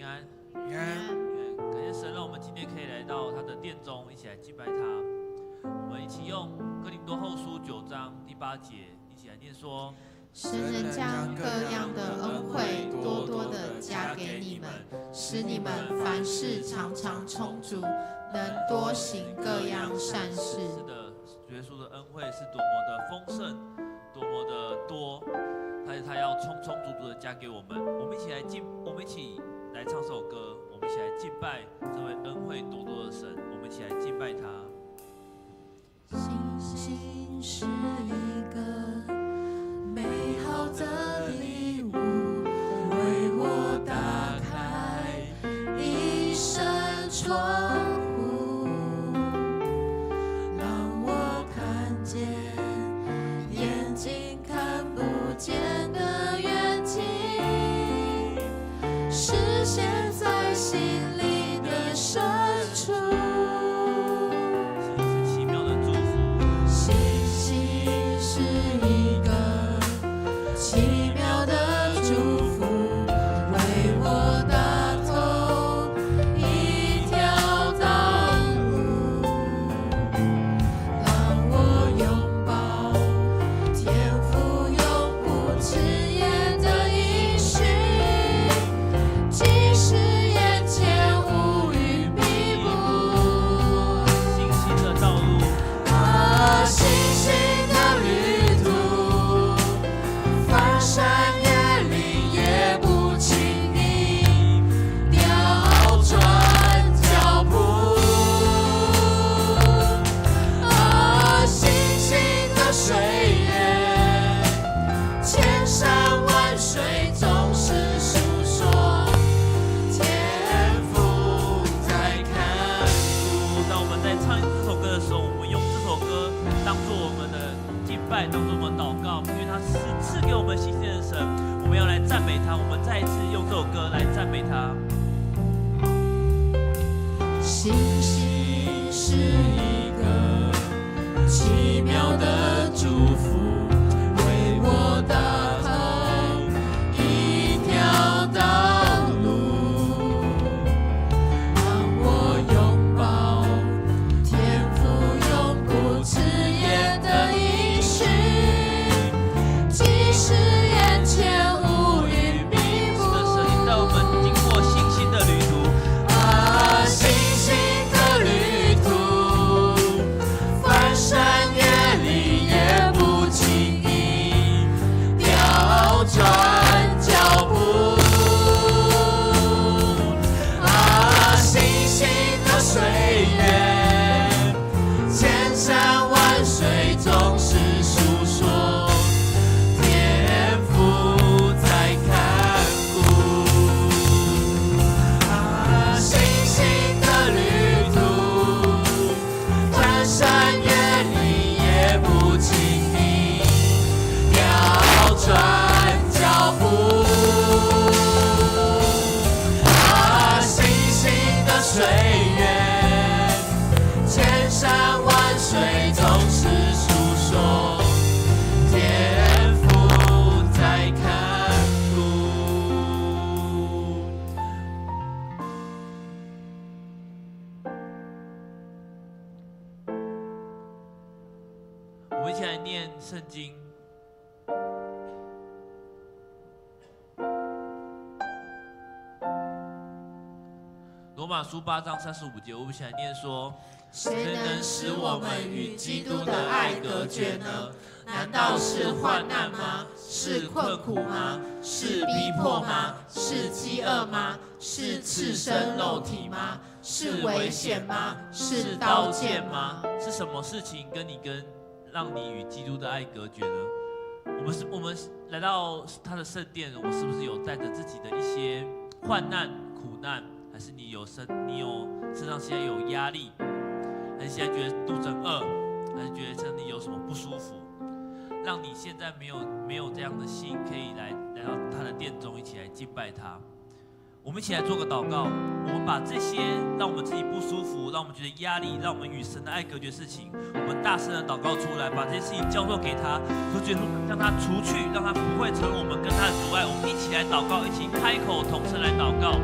平安，平安。感谢神，让我们今天可以来到他的殿中，一起来敬拜他。我们一起用哥林多后书9章第8节，一起来念说：神能将各样的恩惠多多的加给你们，使你们凡事常常充足，能多行各样善事。是的，耶稣的恩惠是多么的丰盛，多么的多，他要充充足足的加给我们。我们一起来唱这首歌，我们一起来敬拜这位恩惠多多的神，我们一起来敬拜他。星星是一个美好的礼物，为我打开一扇窗户，让我看见眼睛看不见的远景，实现在心里的深处。当作我们祷告，因为他是赐给我们新鲜的神，我们要来赞美他。我们再一次用这首歌来赞美他。星星是一个奇妙的祝福，为我打通一条道路，让我拥抱天父永不迟延的应许。即使眼前乌云密布，神引导我们经过星星的旅途，星星的旅途，翻山越岭也不轻易调转脚步。星星的岁月，千山万水总是诉说。我们一起来念圣经。罗马书8章35节，我们一起来念说：谁能使我们与基督的爱隔绝呢？难道是患难吗？是困苦吗？是逼迫吗？是饥饿吗？是赤身露体吗？是危险吗？是刀剑吗？是什么事情让你与基督的爱隔绝呢？我们来到他的圣殿，我们是不是有带着自己的一些患难、苦难？还是你身上现在有压力？还是现在觉得肚子饿？还是觉得身体有什么不舒服？让你现在没有这样的心，可以来到他的殿中，一起来敬拜他。我们一起来做个祷告，我们把这些让我们自己不舒服、让我们觉得压力、让我们与神的爱隔绝的事情，我们大声的祷告出来，把这些事情交托给他，求主让他除去，让他不会成为我们跟他的阻碍。我们一起来祷告，一起开口同声来祷告。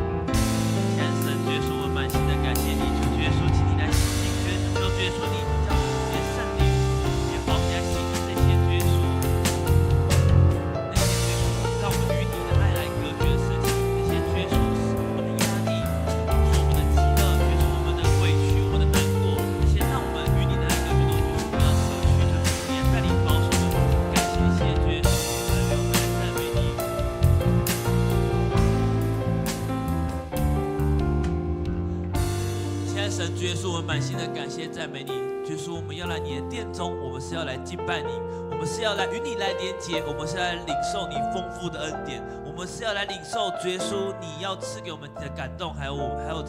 在神，主耶稣，我们满心的感谢赞美你。主耶稣，我们要来你的殿中，我们是要来敬拜你，我们是要来与你来连结，我们是要来领受你丰富的恩典，我们是要来领受主耶稣你要赐给我们的感动，还有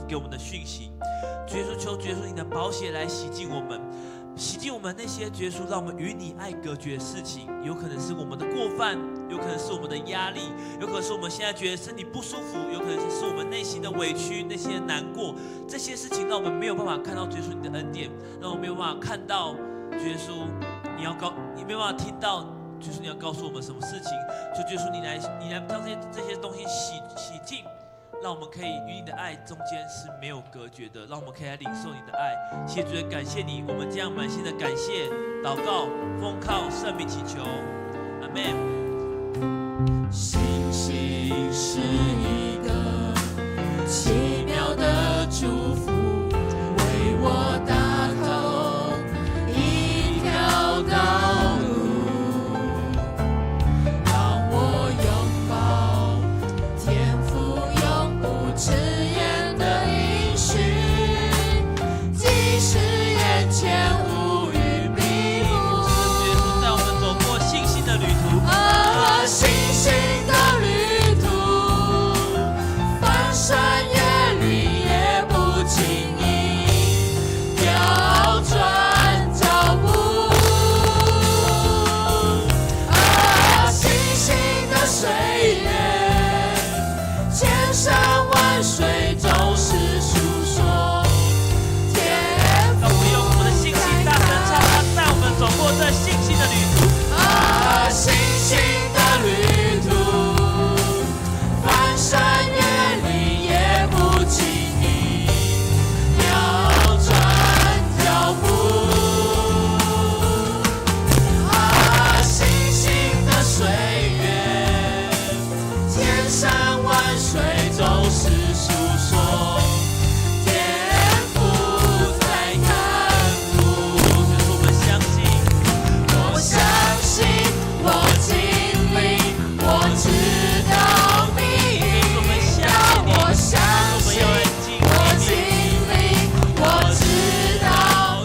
给我们的讯息。主耶稣，求主耶稣你的宝血来洗净我们。洗净我们那些主耶稣让我们与你爱隔绝的事情，有可能是我们的过犯，有可能是我们的压力，有可能是我们现在觉得身体不舒服，有可能是我们内心的委屈，那些难过，这些事情让我们没有办法看到主耶稣你的恩典，让我们没有办法看到主耶稣你没有办法听到主耶稣你要告诉我们什么事情，就主耶稣你来将这些东西洗净。让我们可以与你的爱中间是没有隔绝的，让我们可以来领受你的爱。谢主，感谢你，我们这样满心的感谢、祷告、奉靠圣名祈求，阿们。星星是一个奇妙的祝福，为我打通一条道路，让我拥抱天父迟延的应许，即使眼前无与比附。主耶稣带我们走过信心的旅途，信心的旅途，翻山越岭也不轻易调转脚步。信心的水源，千山万水总是诉说天赋。让我们用我们的信心大声唱，带我们走过这信心的旅途。信心的旅途，翻山越岭也不轻易调转脚步。信心的水源，千山万水总是诉说天父在看顾。就是我们相信，我相信，我经历，我知道你引导。我相信，我经历，我知道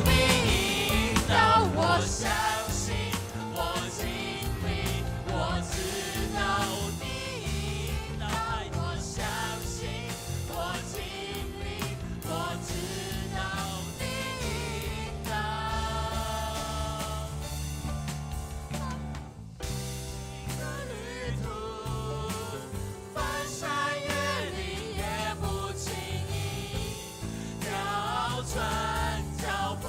你引导。我相信，我经历，我知道你引导。我相信，我经历，我知道你引导。旅途，翻山越岭也不轻易调转脚步。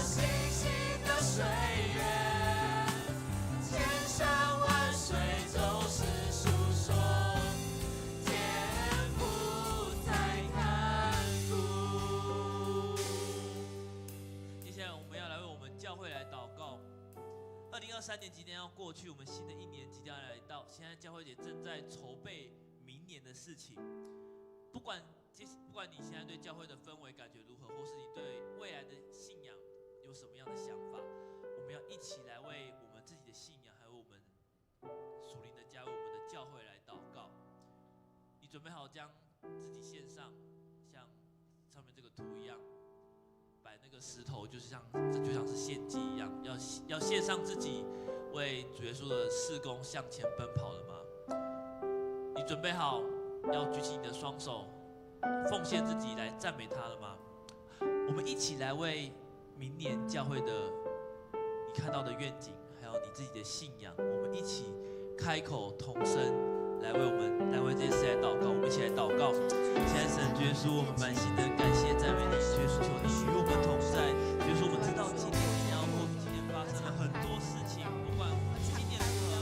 信心的水源，千山万水总是诉说天父在看顾。接下来我们要来为我们教会来祷告。2023年即将要过去，我们新的一年即将来到，现在教会也正在筹备明年的事情。不管你现在对教会的氛围感觉如何，或是你对未来的信仰有什么样的想法，我们要一起来为我们自己的信仰，还有我们属灵的家，为我们的教会来祷告。你准备好将自己献上，像上面这个图一样，摆那个石头，就像是献祭一样，要献上自己，为主耶稣的事工向前奔跑了吗？你准备好要举起你的双手，奉献自己来赞美他了吗？我们一起来为明年教会的你看到的愿景，还有你自己的信仰，我们一起开口同声来为这些事来祷告。我们一起来祷告。现在神主耶稣，我们满心的感谢赞美你，主耶稣，求你与我们同在。主耶稣，我们知道今年或许今年发生了很多事情，不管今年如何，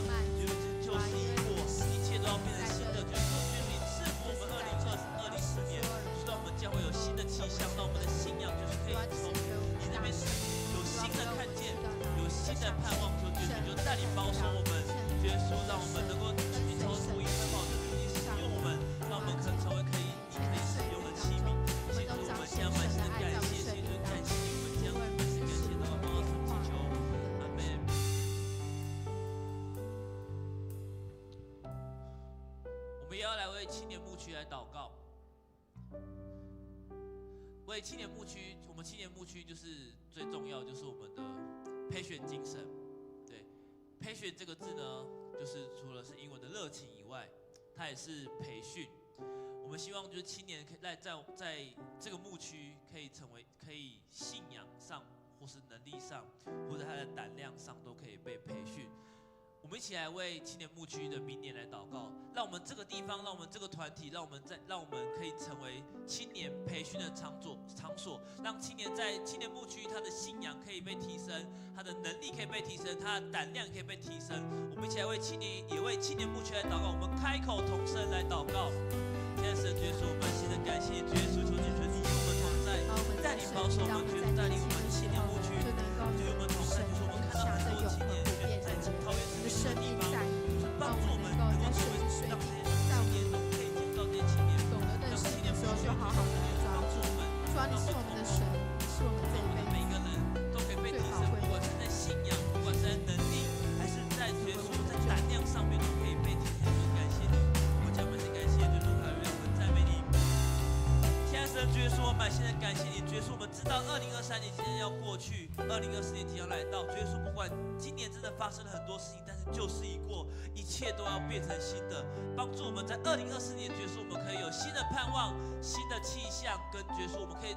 就是一过，一切都要变成新的。主耶稣，愿你赐福我们2024年，让我们将会有新的气象，让我们的信仰就是可以从你那边有新的看见，有新的盼望。求主耶稣就带领保守我们，主耶稣让我们能够运筹足以很好的你使用我们，让我们可成为你可以使用的器皿。谢主，我们将满心的感谢，谢主感谢你，我们将满心感谢祷告奉祈求，阿门。我们也要来为青年牧区来祷告。为青年牧区，我们青年牧区就是最重要，就是我们的培选精神。对，培选这个字呢，就是除了是英文的热情以外，它也是培训。我们希望就是青年可以在这个牧区可以信仰上，或是能力上，或者他的胆量上都可以被培训。我们一起来为青年牧区的明年来祷告，让我们这个地方，让我们这个团体，让我们可以成为青年培训的场所，让青年在青年牧区他的信仰可以被提升，他的能力可以被提升，他的胆量可以被提升。我们一起来为青年，也为青年牧区来祷告。我们开口同声来祷告。现在神主耶稣，我们满心的感谢主耶稣，求你与我们同在，带领保守我们，主带领我们青年牧区，就与我们同在，就是我们看到很多青年在桃园市的地方，帮助我们能够成为让这些青年都可以接触到这些青年，让青年牧区好好的帮助我们，主啊，你是我们的神，是我们这一辈每个人都可以被提升，不管是在信仰，不管是在能力，还是在耶稣在胆量上面都可以被提升。感谢你，我们将满心感谢，主哈利路亚，我们赞美你。现在神主耶稣，我满心的感谢你，主耶稣，我们知道2023年即将要过去，2024年即将来到，主耶稣，不管今年真的发生了很多事情，但是旧事已过，一切都要变成新的。帮助我们在2024年，主耶稣，我们可以有新的盼望、新的气象，跟主耶稣，我们可以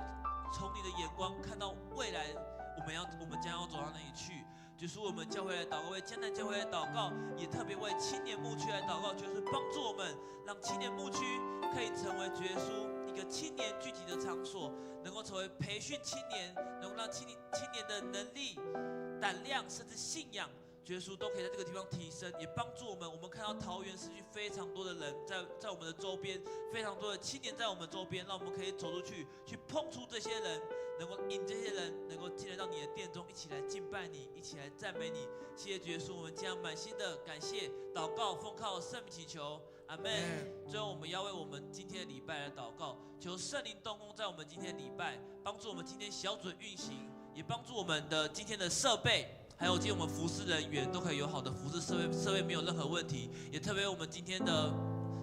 从你的眼光看到未来，我们将要走到哪里去。主耶稣，我们教会来祷告，为江南教会来祷告，也特别为青年牧区来祷告，就是帮助我们，让青年牧区可以成为主耶稣一个青年聚集的场所，能够成为培训青年，能够让青年的能力、胆量甚至信仰，主耶稣都可以在这个地方提升，也帮助我们。我们看到桃园市区非常多的人在我们的周边，非常多的青年在我们周边，让我们可以走出去，去碰触这些人，能够引这些人能够进来到你的殿中，一起来敬拜你，一起来赞美你。谢谢主耶稣，我们将满心的感谢祷告，奉靠圣名祈求，阿们。最后，我们要为我们今天的礼拜来祷告，求圣灵动工在我们今天的礼拜，帮助我们今天小组运行，也帮助我们的今天的设备。还有今天我们服侍人员都可以有好的服侍设备没有任何问题，也特别我们今天的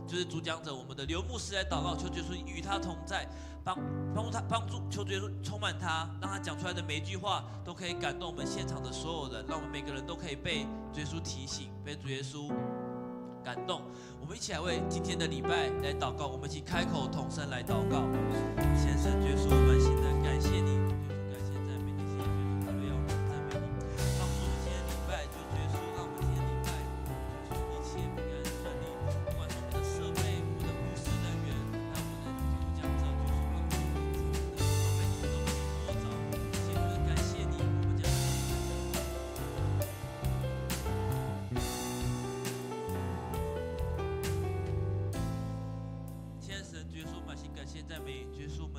就是主讲者我们的刘牧师来祷告，求主耶稣与他同在，帮助求主耶稣充满他，让他讲出来的每一句话都可以感动我们现场的所有人，让我们每个人都可以被主耶稣提醒，被主耶稣感动。我们一起来为今天的礼拜来祷告，我们一起开口同声来祷告。先生，主耶稣，我满心的感谢你。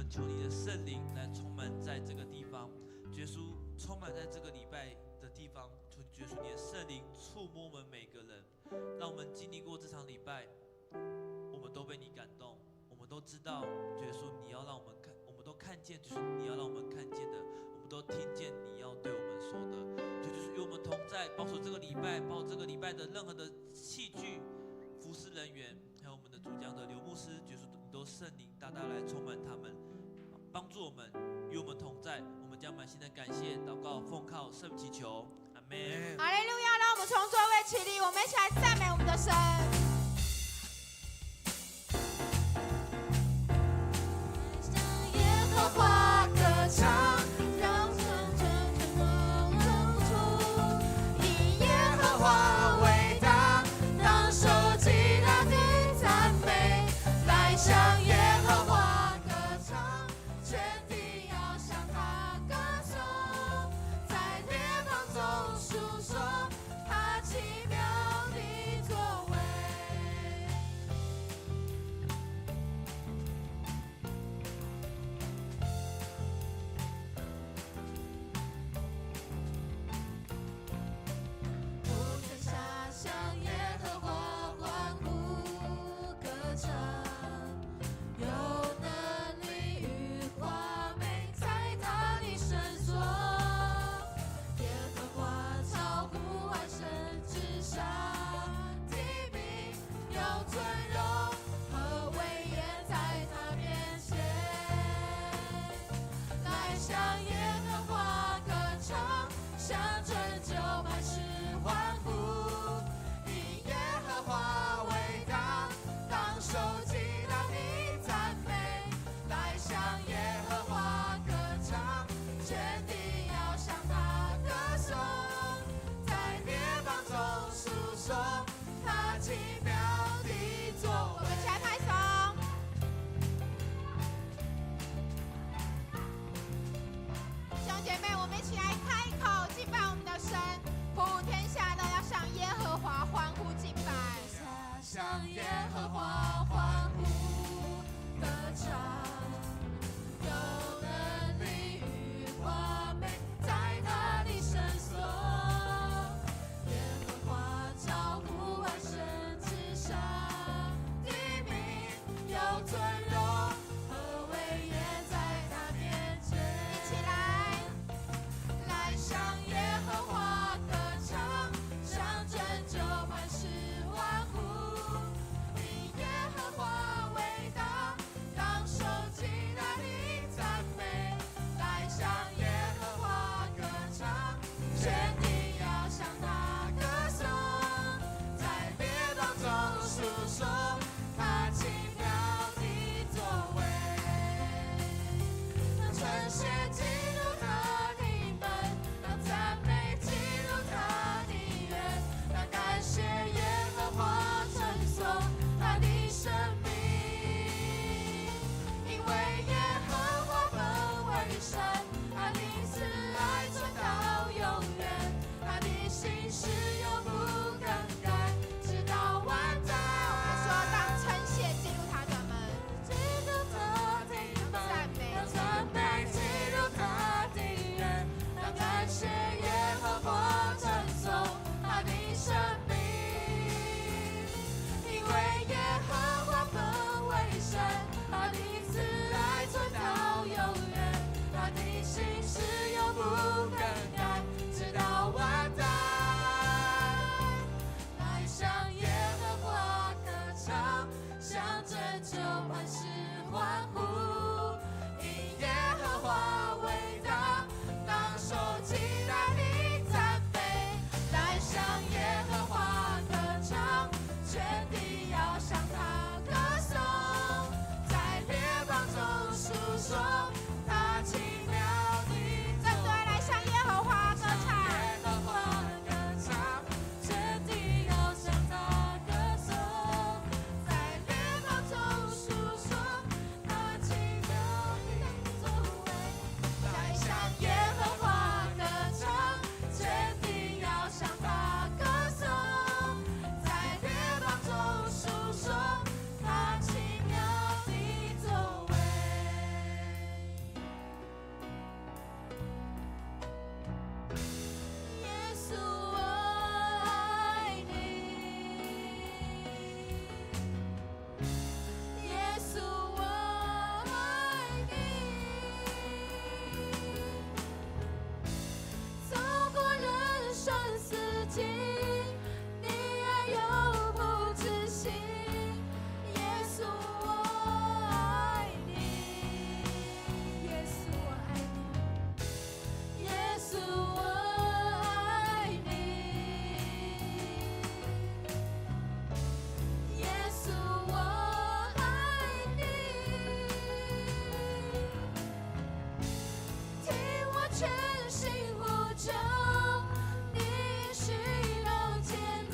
求你的圣灵来充满在这个地方，耶稣充满在这个礼拜的地方，求耶稣你的圣灵触摸我们每个人，让我们经历过这场礼拜，我们都被你感动，我们都知道耶稣你要让我们看，我们都看见就是你要让我们看见的，我们都听见你要对我们说的，就是与我们同在，保守这个礼拜，保守这个礼拜的任何的器具、服侍人员，还有我们的主讲的刘牧师，耶稣你都圣灵大大来充满他们。帮助我们，与我们同在，我们将满心的感谢、祷告、奉靠圣祈求，阿们。哈利路亚！让我们从座位起立，我们一起来赞美我们的神。向耶和华歌唱，让圣真全都露出，因耶和华伟大，当受极大的赞美，来向耶和华。全地要向他歌颂，在列邦中述说他奇妙的作为。向耶和华欢呼歌唱，有能力与华美在他的身所。耶和华照顾万神之上，地名有尊荣和威严在他面前。一起来向耶和华歌唱，向拯救磐石欢呼。因耶和华伟大，当受极大的赞美。来向耶和华歌唱，全地要向他歌颂，在列邦中述说他奇妙的作为。让称谢进入他的门，让赞美进入他的院，让感谢耶和华称颂他的生命。因为耶和华本为神，他的慈爱存到永远，他的心事永不更改，直到万代。说当称谢进入他的门，进入他的门，让赞美进入他的院，让感谢耶和华称颂他的生命。因为耶和华本为神，他的慈爱存到永远，他的心事永不更改，直到万代。来向耶和华歌唱，向拯救磐石欢呼。因耶和华伟大，当受极大的赞美。来向耶和华歌唱，全地要向他歌颂，在列邦中述说他奇妙的作为。来向耶和华歌唱。耶和华歌唱，全地要向他歌颂，在列邦中述说他奇妙的作为。来向耶和华歌唱，全地要向他歌颂，在列邦中述说他奇妙的作为。耶稣，我爱你。耶稣，我爱你。走过人生四季，你爱永不止息。耶稣，我爱你。耶稣，我爱你。耶稣，我爱你。耶稣，我爱你。听我全心呼求，你许都坚定。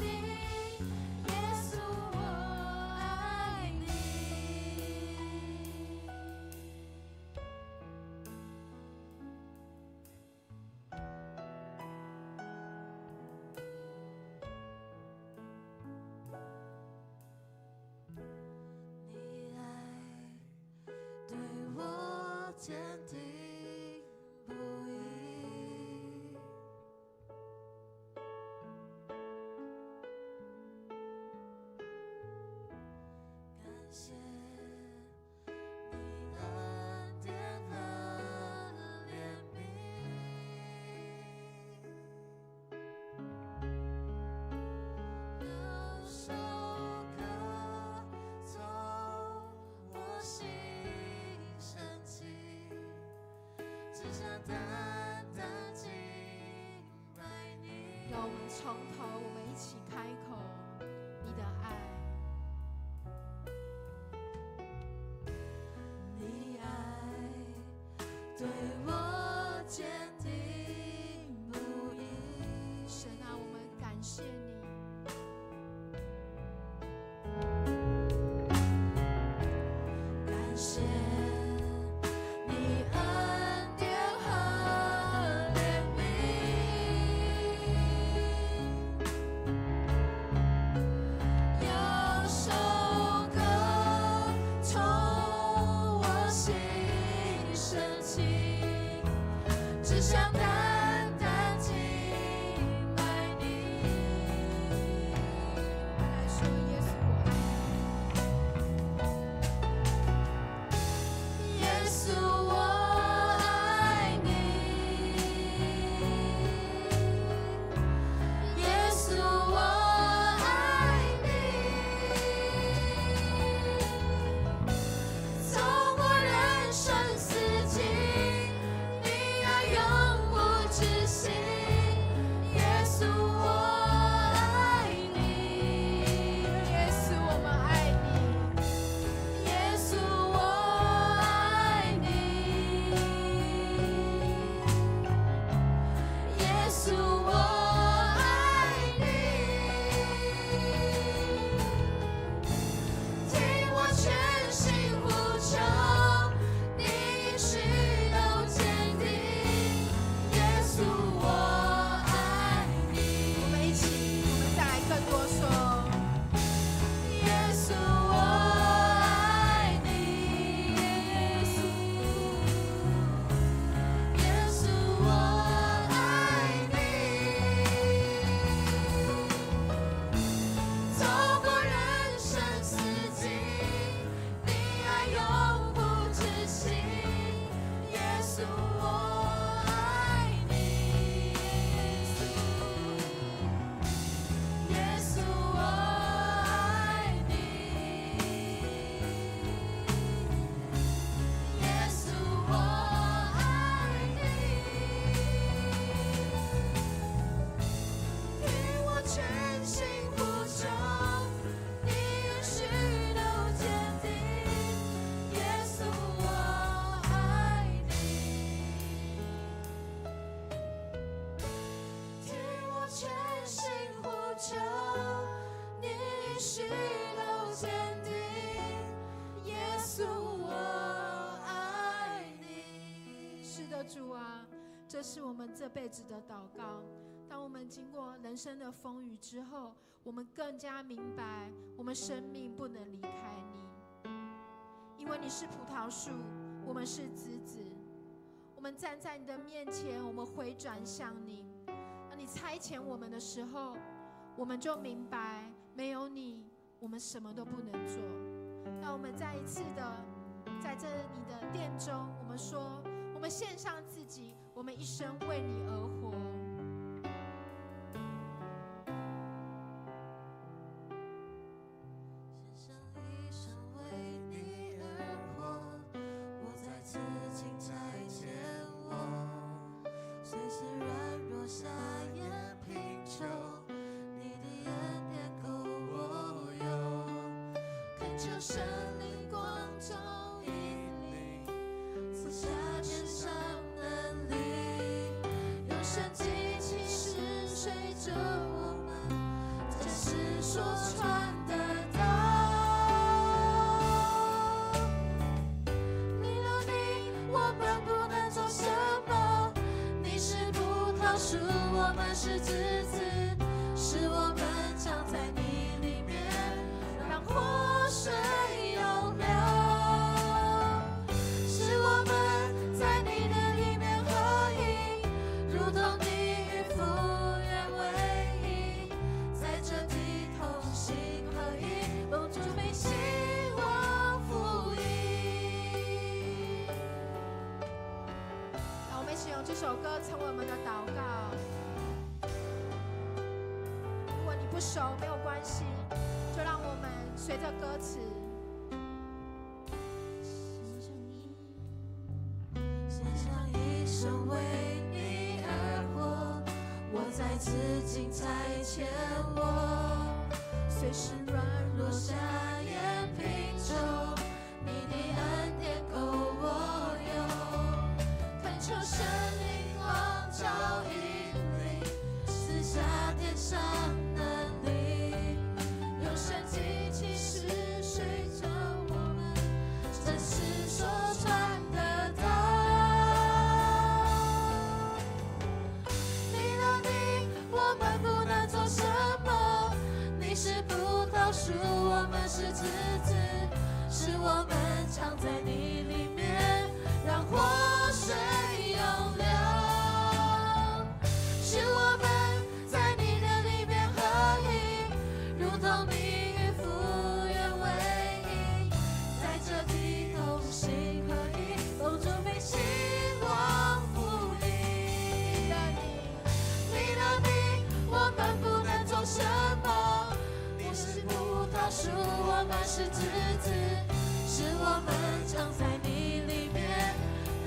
耶稣，我爱你。你爱对我坚定不移，感谢你恩典和怜悯。有首歌从我心升起，只想单单敬拜你。让我们从头，我们一起开口，你的爱。你爱对我坚定不移。神啊，我们感谢你。感谢你恩典和怜悯。这是我们这辈子的祷告。当我们经过人生的风雨之后，我们更加明白，我们生命不能离开你，因为你是葡萄树，我们是枝子。我们站在你的面前，我们回转向你。当你差遣我们的时候，我们就明白，没有你，我们什么都不能做。让我们再一次的在这你的殿中，我们说，我们献上自己，我们一生为你而活。神灵光照引领，赐下天上能力，用神迹奇事随着我们，这是说传的道。离了你，我们不能做什么。你是葡萄树，我们是枝子，是我们藏在你里面，让活水涌流，使我们在你的里面合一，如同你与父原为一，在这地同心合一，蒙主名兴旺福音。让我们一起用这首歌成为我们的祷告。如果你不熟没有关系，就让我们随着歌词，献上一生为你而活，我在此尽差遣我，随时软弱下眼贫穷，你的恩典够我用，恳求神灵光照引领，赐下天上能力，用神迹奇事随着我们，这是说传的道。离了你，我们不能做什么。你是葡萄树，我们是枝子，是我们藏在你里面，让活水涌流，使我们在你的里面合一，如同你与父原为一，在这地同心合一，蒙主名兴旺福音。离了你，我们不能做什么。你是葡萄树，我们是枝子，是我们藏在你里面，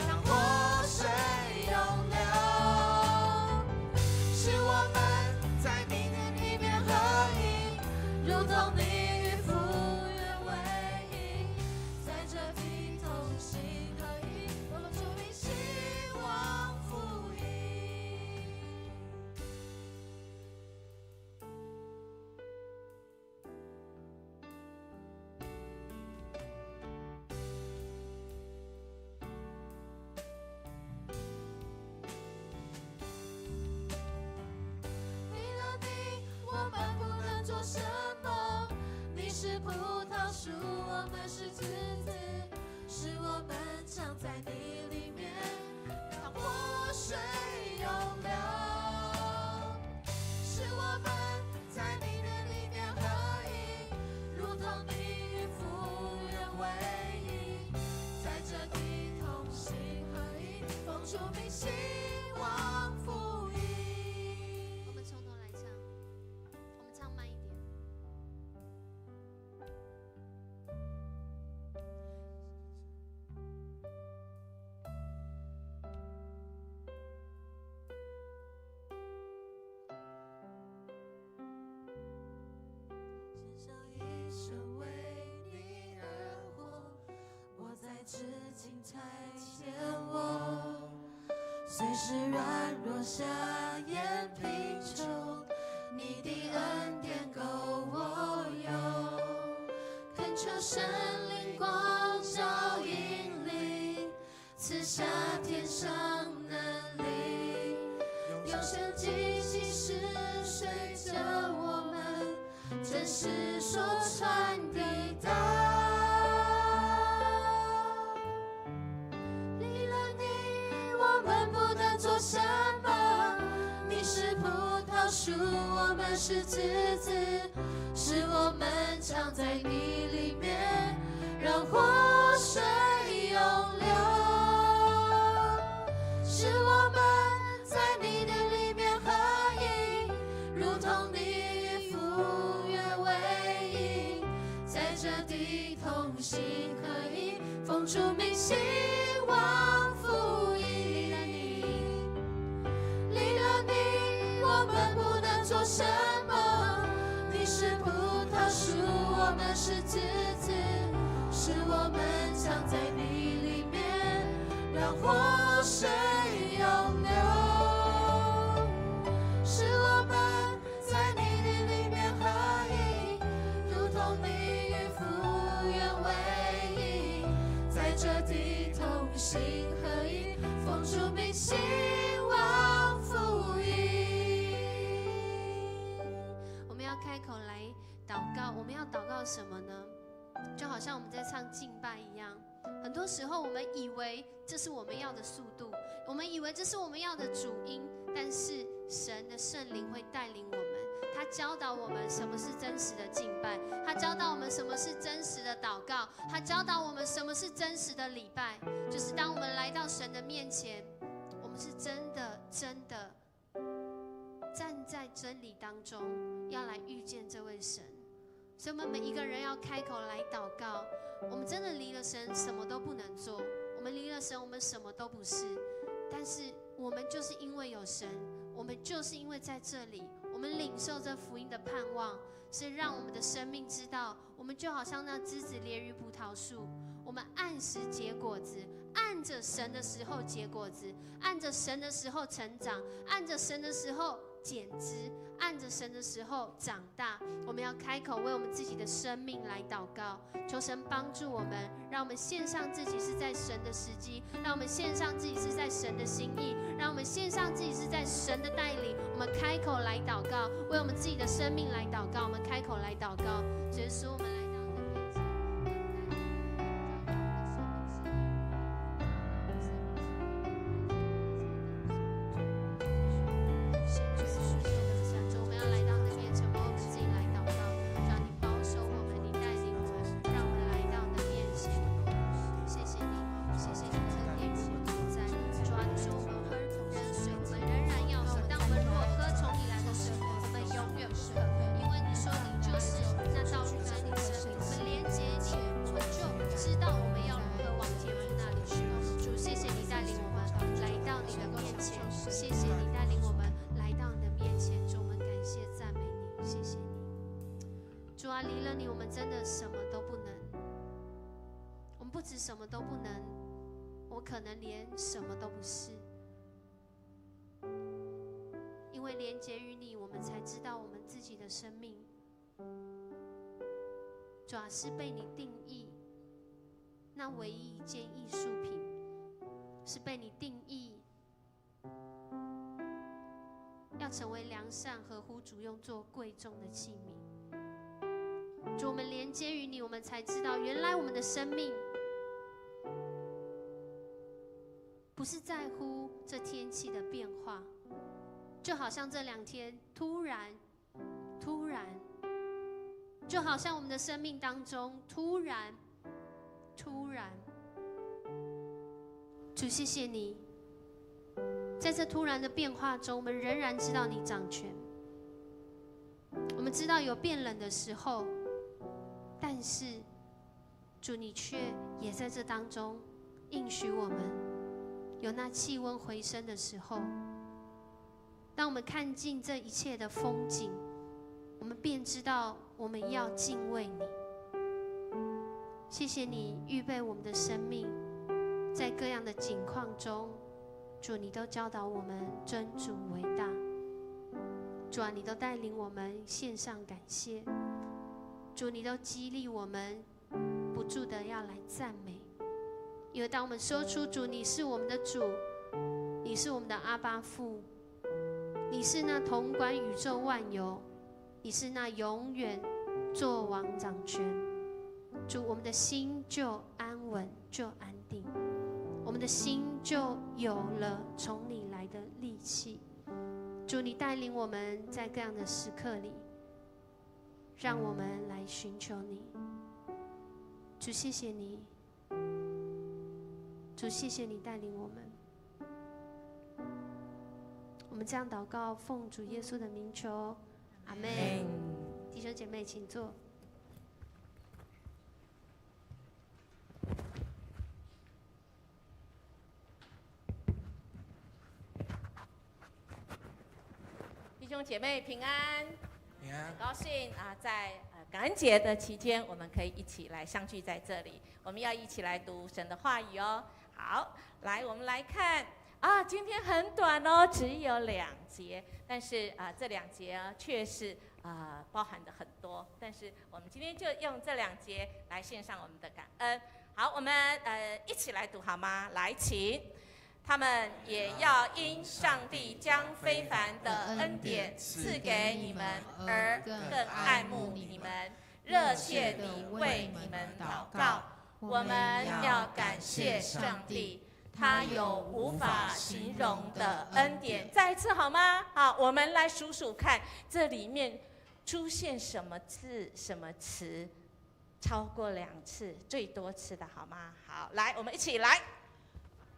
让活水涌流，使我们在你的里面合一，如同你与父原为一，在这地同心合一，蒙主名兴旺福音。离了你，我们不能做什么。你是葡萄树，我们是枝子，是我们藏在你里面，让活水涌流，使我们在你的里面合一，如同你与父原为一，在这地同心合一，奉主名兴旺福音。我们从头来唱，我们唱慢一点。献上一生为你而活，我在此尽差遣我，随时软弱下眼贫穷，你的恩典够我用，恳求神灵光照引领，赐下天上能力，真实所传递的。离了你，我们不能做什么。你是葡萄树，我们是枝子，是我们藏在你里面，让活水涌流。是我们在你的里面合一，如同你与父约为一，在这地同心合一，奉主名兴旺福音。离了你，我们不能做什么。你是葡萄树，我们是枝子，是我们藏在你里面，让活水涌流。是我们在你的里面合一，如同你与父约为一，在这地同心合一，奉主名兴旺福音。我们要开口来祷告，我们要祷告什么呢？就好像我们在唱敬拜一样，很多时候我们以为这是我们要的速度，我们以为这是我们要的主音，但是神的圣灵会带领我们，他教导我们什么是真实的敬拜，他教导我们什么是真实的祷告，他教导我们什么是真实的礼拜。就是当我们来到神的面前，我们是真的站在真理当中，要来遇见这位神。所以我们每一个人要开口来祷告。我们真的离了神什么都不能做，我们离了神我们什么都不是，但是我们就是因为有神，我们就是因为在这里，我们领受这福音的盼望，是让我们的生命知道，我们就好像那枝子连于葡萄树，我们按时结果子，按着神的时候结果子，按着神的时候成长，按着神的时候剪枝，按着神的时候长大。我们要开口为我们自己的生命来祷告，求神帮助我们，让我们献上自己是在神的时机，让我们献上自己是在神的心意，让我们献上自己是在神的带领。我们开口来祷告，为我们自己的生命来祷告。我们开口来祷告，耶稣，我们来到你的面前。离了你，我们真的什么都不能。我们不止什么都不能，我可能连什么都不是。因为连结于你，我们才知道我们自己的生命，主要是被你定义。那唯一一件艺术品，是被你定义，要成为良善、合乎主用、做贵重的器皿。主，我们连接于你，我们才知道，原来我们的生命不是在乎这天气的变化，就好像这2天突然，就好像我们的生命当中突然，主，谢谢你，在这突然的变化中，我们仍然知道你掌权。我们知道有变冷的时候，但是主，你却也在这当中应许我们，有那气温回升的时候，当我们看尽这一切的风景，我们便知道我们要敬畏你。谢谢你预备我们的生命，在各样的境况中，主，你都教导我们尊主为大。主啊，你都带领我们献上感谢。主，你都激励我们不住的要来赞美。因为当我们说出主，你是我们的主，你是我们的阿爸父，你是那统管宇宙万有，你是那永远作王掌权。主，我们的心就安稳，就安定，我们的心就有了从你来的力气。主，你带领我们在各样的时刻里，让我们来寻求你。主，谢谢你。主，谢谢你带领我们。我们这样祷告，奉主耶稣的名求，阿们。弟兄姐妹，请坐。弟兄姐妹平安，平安，很高兴啊，在感恩节的期间，我们可以一起来相聚在这里。我们要一起来读神的话语哦。好，来，我们来看啊，今天很短哦，只有2节，但是这2节却是包含的很多。但是我们今天就用这2节来献上我们的感恩。好，我们一起来读好吗？来，请。他们也要因上帝将非凡的恩典赐给你们，而更爱慕你们，热切地为你们祷告。我们要感谢上帝，他有无法形容的恩典。再一次好吗？好，我们来数数看，这里面出现什么字、什么词，超过2次，最多次的好吗？好，来，我们一起来。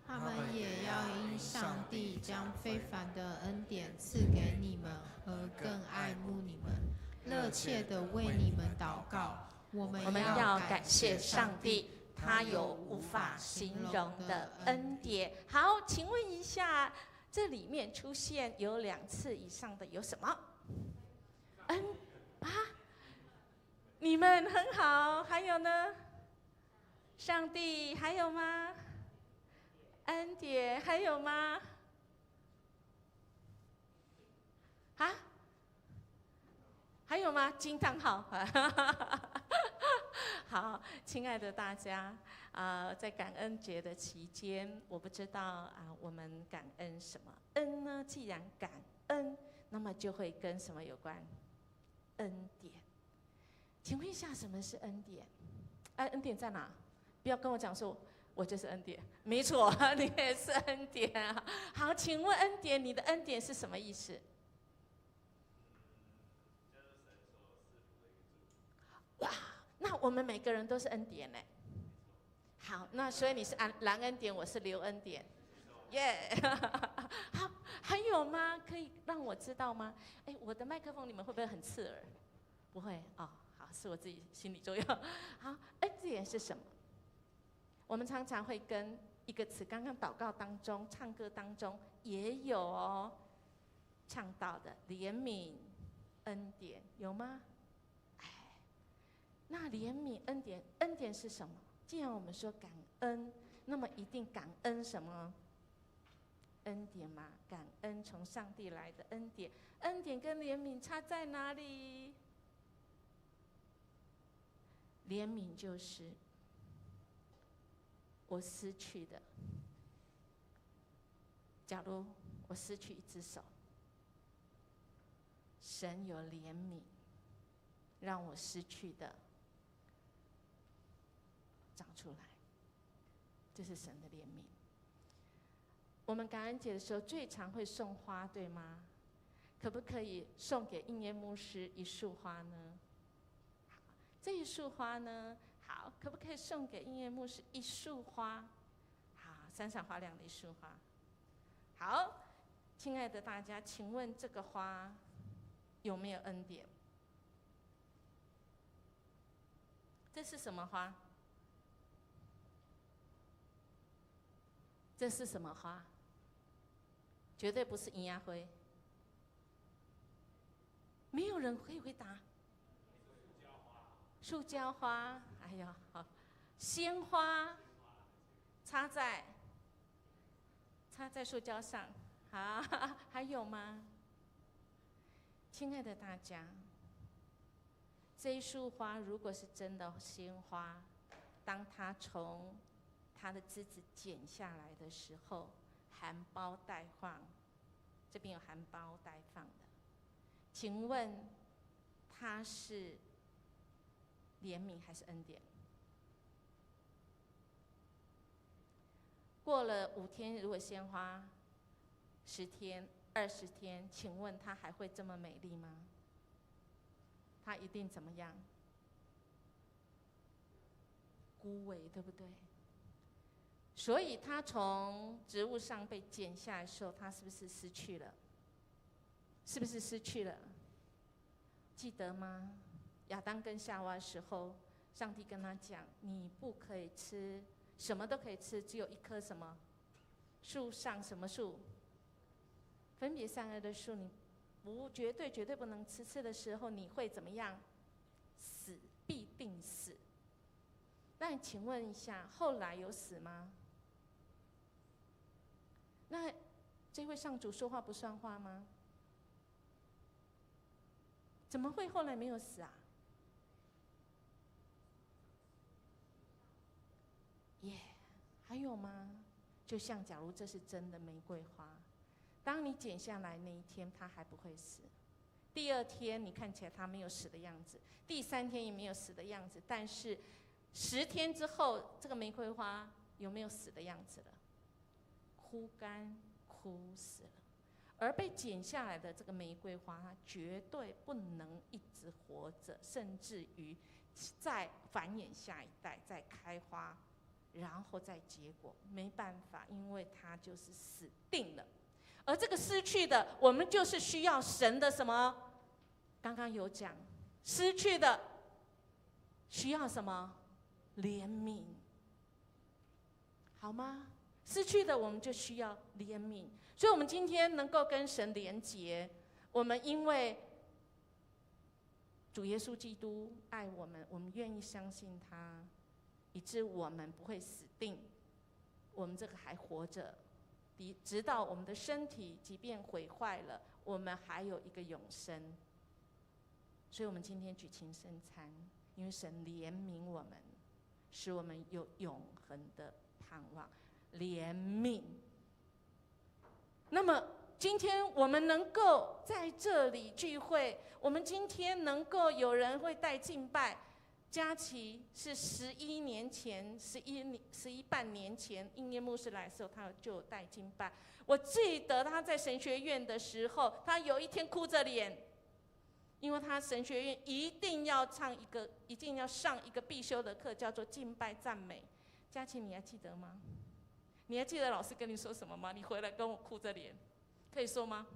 他们也要因上帝将非凡的恩典赐给你们，而更爱慕你们，热切地为你们祷告。我们要感谢上帝，他有无法形容的恩典。好，请问一下，这里面出现有2次以上的有什么？你们很好，还有呢？上帝还有吗？恩典还有吗？还有吗？惊叹号！好，亲爱的大家，在感恩节的期间，我不知道我们感恩什么？恩呢？既然感恩，那么就会跟什么有关？恩典。请问一下，什么是恩典？恩典在哪？不要跟我讲说。我就是恩典，没错，你也是恩典啊。好，请问恩典，你的恩典是什么意思？哇，那我们每个人都是恩典呢。好，那所以你是蓝恩典，我是刘恩典，耶。好，还有吗？可以让我知道吗？哎，我的麦克风你们会不会很刺耳？不会哦，好，是我自己心理作用。好，恩典是什么？我们常常会跟一个词，刚刚祷告当中、唱歌当中也有哦，唱到的怜悯、恩典有吗？那怜悯、恩典，恩典是什么？既然我们说感恩，那么一定感恩什么？恩典嘛，感恩从上帝来的恩典。恩典跟怜悯差在哪里？怜悯就是我失去的，假如我失去一只手，神有怜悯，让我失去的长出来，这是神的怜悯。我们感恩节的时候最常会送花，对吗？可不可以送给应验牧师1束花呢？这1束花呢？好，可不可以送给应验牧师1束花？好，闪闪发亮的1束花。好，亲爱的大家，请问这个花有没有恩典？这是什么花？这是什么花？绝对不是银芽灰。没有人会回答。塑胶花，哎呀，好，鲜花，插在塑胶上，好，还有吗？亲爱的大家，这1束花如果是真的鲜花，当它从它的枝子剪下来的时候，含苞待放，这边有含苞待放的，请问它是怜悯还是恩典？过了5天，如果鲜花10天、20天，请问它还会这么美丽吗？它一定怎么样？枯萎，对不对？所以它从植物上被剪下来的时候，它是不是失去了？是不是失去了？记得吗？亚当跟夏娃的时候，上帝跟他讲：“你不可以吃，什么都可以吃，只有一棵什么树上什么树？分别善恶的树，你绝对不能吃。吃的时候你会怎么样？死，必定死。”那请问一下，后来有死吗？那这位上主说话不算话吗？怎么会后来没有死啊？还有吗？就像假如这是真的玫瑰花，当你剪下来那一天，它还不会死。第2天你看起来它没有死的样子，第3天也没有死的样子，但是10天之后，这个玫瑰花有没有死的样子了？枯干、枯死了。而被剪下来的这个玫瑰花，它绝对不能一直活着，甚至于再繁衍下一代，再开花，然后再结果，没办法，因为它就是死定了。而这个失去的，我们就是需要神的什么？刚刚有讲，失去的需要什么？怜悯，好吗？失去的我们就需要怜悯。所以我们今天能够跟神连结，我们因为主耶稣基督爱我们，我们愿意相信他，以致我们不会死定，我们这个还活着，直到我们的身体即便毁坏了，我们还有一个永生。所以我们今天举行圣餐，因为神怜悯我们，使我们有永恒的盼望。怜悯。那么今天我们能够在这里聚会，我们今天能够有人会带敬拜。佳琪是11年前，11半年前，应验牧师来的时候，他就有带敬拜。我记得他在神学院的时候，他有一天哭着脸，因为他神学院一定要上一个必修的课，叫做敬拜赞美。佳琪，你还记得吗？你还记得老师跟你说什么吗？你回来跟我哭着脸，可以说吗？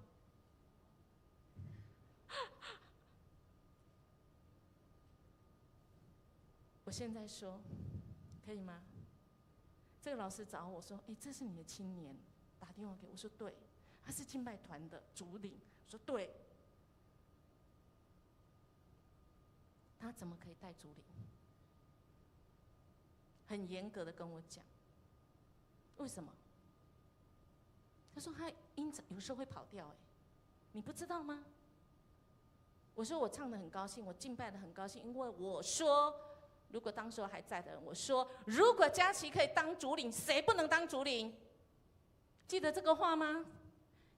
我现在说，可以吗？这个老师找我说：“这是你的青年，打电话给我。”我说：“对。”他是敬拜团的主领。我说：“对。”他怎么可以带主领？很严格的跟我讲。为什么？他说他音有时候会跑调，你不知道吗？我说我唱得很高兴，我敬拜得很高兴，因为我说，如果当时还在的人，我说如果佳琪可以当主领，谁不能当主领？记得这个话吗？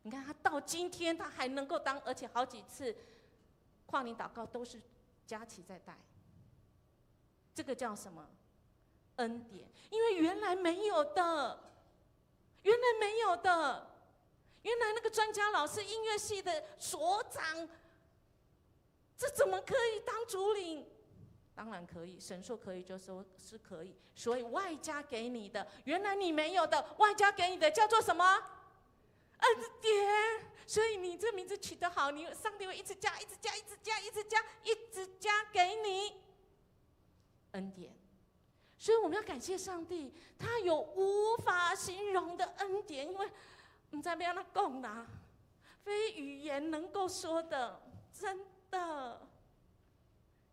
你看他到今天他还能够当，而且好几次跨年祷告都是佳琪在带。这个叫什么？恩典。因为原来没有的。原来没有的，原来那个专家老师、音乐系的所长，这怎么可以当主领？当然可以，神说可以就说是可以，所以外加给你的，原来你没有的，外加给你的叫做什么？恩典。所以你这名字取得好，上帝会一直加，一直加，一直加，一直加，一直加给你恩典。所以我们要感谢上帝，他有无法形容的恩典，因为不知道要怎么讲啦，非语言能够说的，真的。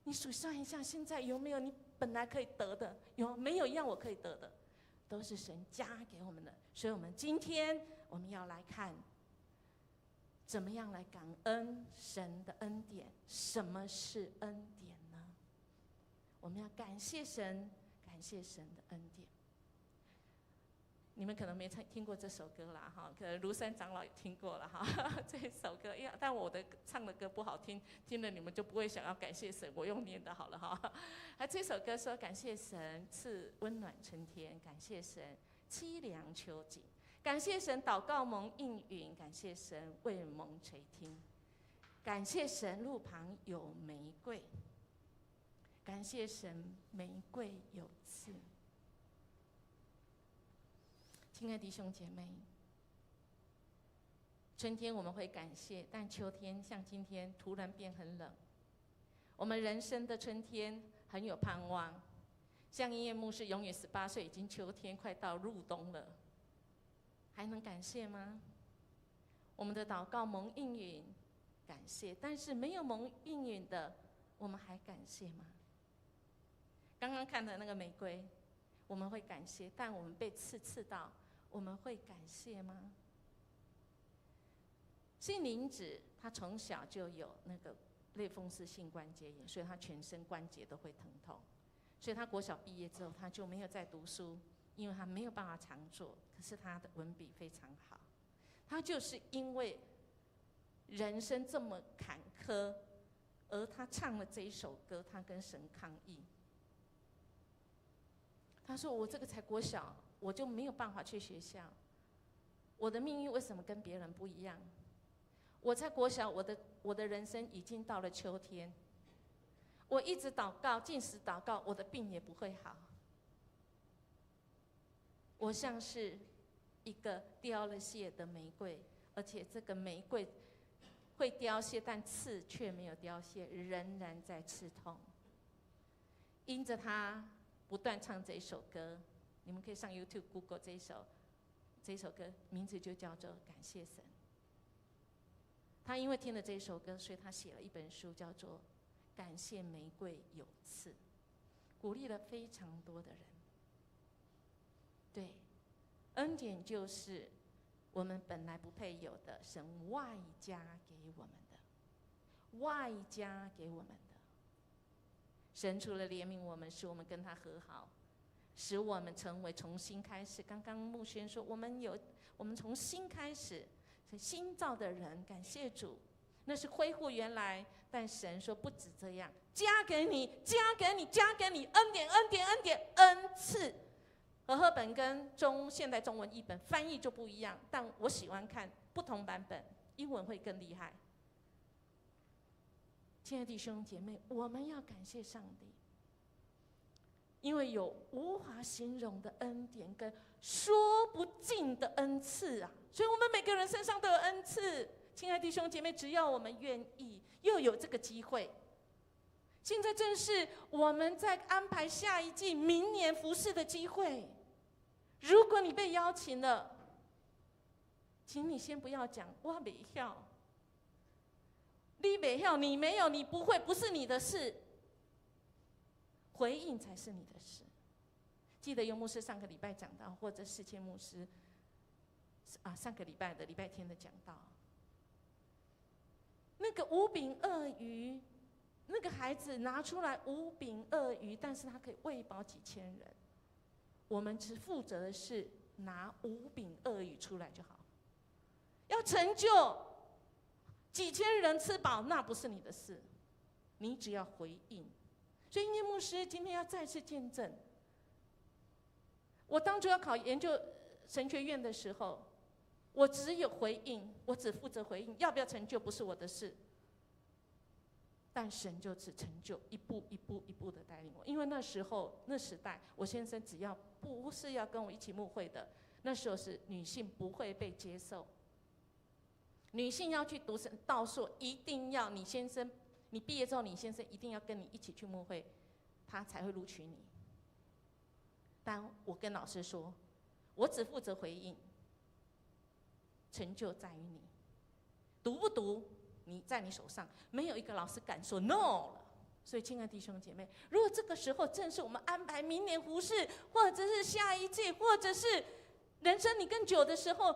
你数算一下，现在有没有你本来可以得的？有没有一样我可以得的？都是神加给我们的。所以我们今天我们要来看，怎么样来感恩神的恩典？什么是恩典呢？我们要感谢神。感谢神的恩典。你们可能没听过这首歌啦，哈，可能庐山长老也听过了哈。这首歌，但我的唱的歌不好听，听了你们就不会想要感谢神，我用念的好了哈。这首歌说感谢神赐温暖春天，感谢神凄凉秋景，感谢神祷告蒙应允，感谢神为蒙垂听，感谢神路旁有玫瑰，感谢神玫瑰有刺。亲爱的弟兄姐妹，春天我们会感谢，但秋天像今天突然变很冷。我们人生的春天很有盼望，像音乐牧师永远18岁，已经秋天快到入冬了，还能感谢吗？我们的祷告蒙应允，感谢，但是没有蒙应允的，我们还感谢吗？刚刚看的那个玫瑰，我们会感谢，但我们被刺到，我们会感谢吗？杏林子他从小就有那个类风湿性关节炎，所以他全身关节都会疼痛，所以他国小毕业之后他就没有再读书，因为他没有办法常坐，可是他的文笔非常好。他就是因为人生这么坎坷，而他唱了这一首歌，他跟神抗议。他说：“我这个才国小，我就没有办法去学校，我的命运为什么跟别人不一样？我在国小，我的人生已经到了秋天，我一直祷告，禁食祷告，我的病也不会好。我像是一个凋了谢的玫瑰，而且这个玫瑰会凋谢，但刺却没有凋谢，仍然在刺痛。因着他不断唱这一首歌，你们可以上 YouTube Google 这一首歌，名字就叫做《感谢神》。他因为听了这一首歌，所以他写了一本书，叫做《感谢玫瑰有刺》，鼓励了非常多的人。对，恩典就是我们本来不配有的，神外加给我们的，外加给我们的。神除了怜悯我们，使我们跟他和好，使我们成为重新开始。刚刚牧宣说，我们从新开始，新造的人，感谢主，那是恢复原来。但神说不止这样，加给你，加给你，加给你，恩典，恩典，恩典，恩赐。和合本跟现代中文译本翻译就不一样，但我喜欢看不同版本，英文会更厉害。亲爱的弟兄姐妹，我们要感谢上帝，因为有无法形容的恩典跟说不尽的恩赐啊！所以我们每个人身上都有恩赐。亲爱的弟兄姐妹，只要我们愿意，又有这个机会。现在正是我们在安排下一季明年服事的机会。如果你被邀请了，请你先不要讲我没晓，你没晓，你没有，你不会，不是你的事，回应才是你的事。记得尤牧师上个礼拜讲到，或者世谦牧师上个礼拜的礼拜天的讲到，那个5饼2鱼，那个孩子拿出来5饼2鱼，但是他可以喂饱几千人。我们只负责的是拿5饼2鱼出来就好，要成就几千人吃饱，那不是你的事，你只要回应。所以叶牧师今天要再次见证，我当初要考研究神学院的时候，我只有回应，我只负责回应，要不要成就不是我的事。但神就只成就，一步一步一步的带领我。因为那时候那时代，我先生只要不是要跟我一起牧会的，那时候是女性不会被接受。女性要去读道硕，一定要你先生，你毕业之后，你先生一定要跟你一起去牧会，他才会录取你。但我跟老师说，我只负责回应，成就在于你，读不读？你在你手上，没有一个老师敢说 no 了。所以，亲爱的弟兄姐妹，如果这个时候正是我们安排明年服事，或者是下一季，或者是人生你更久的时候，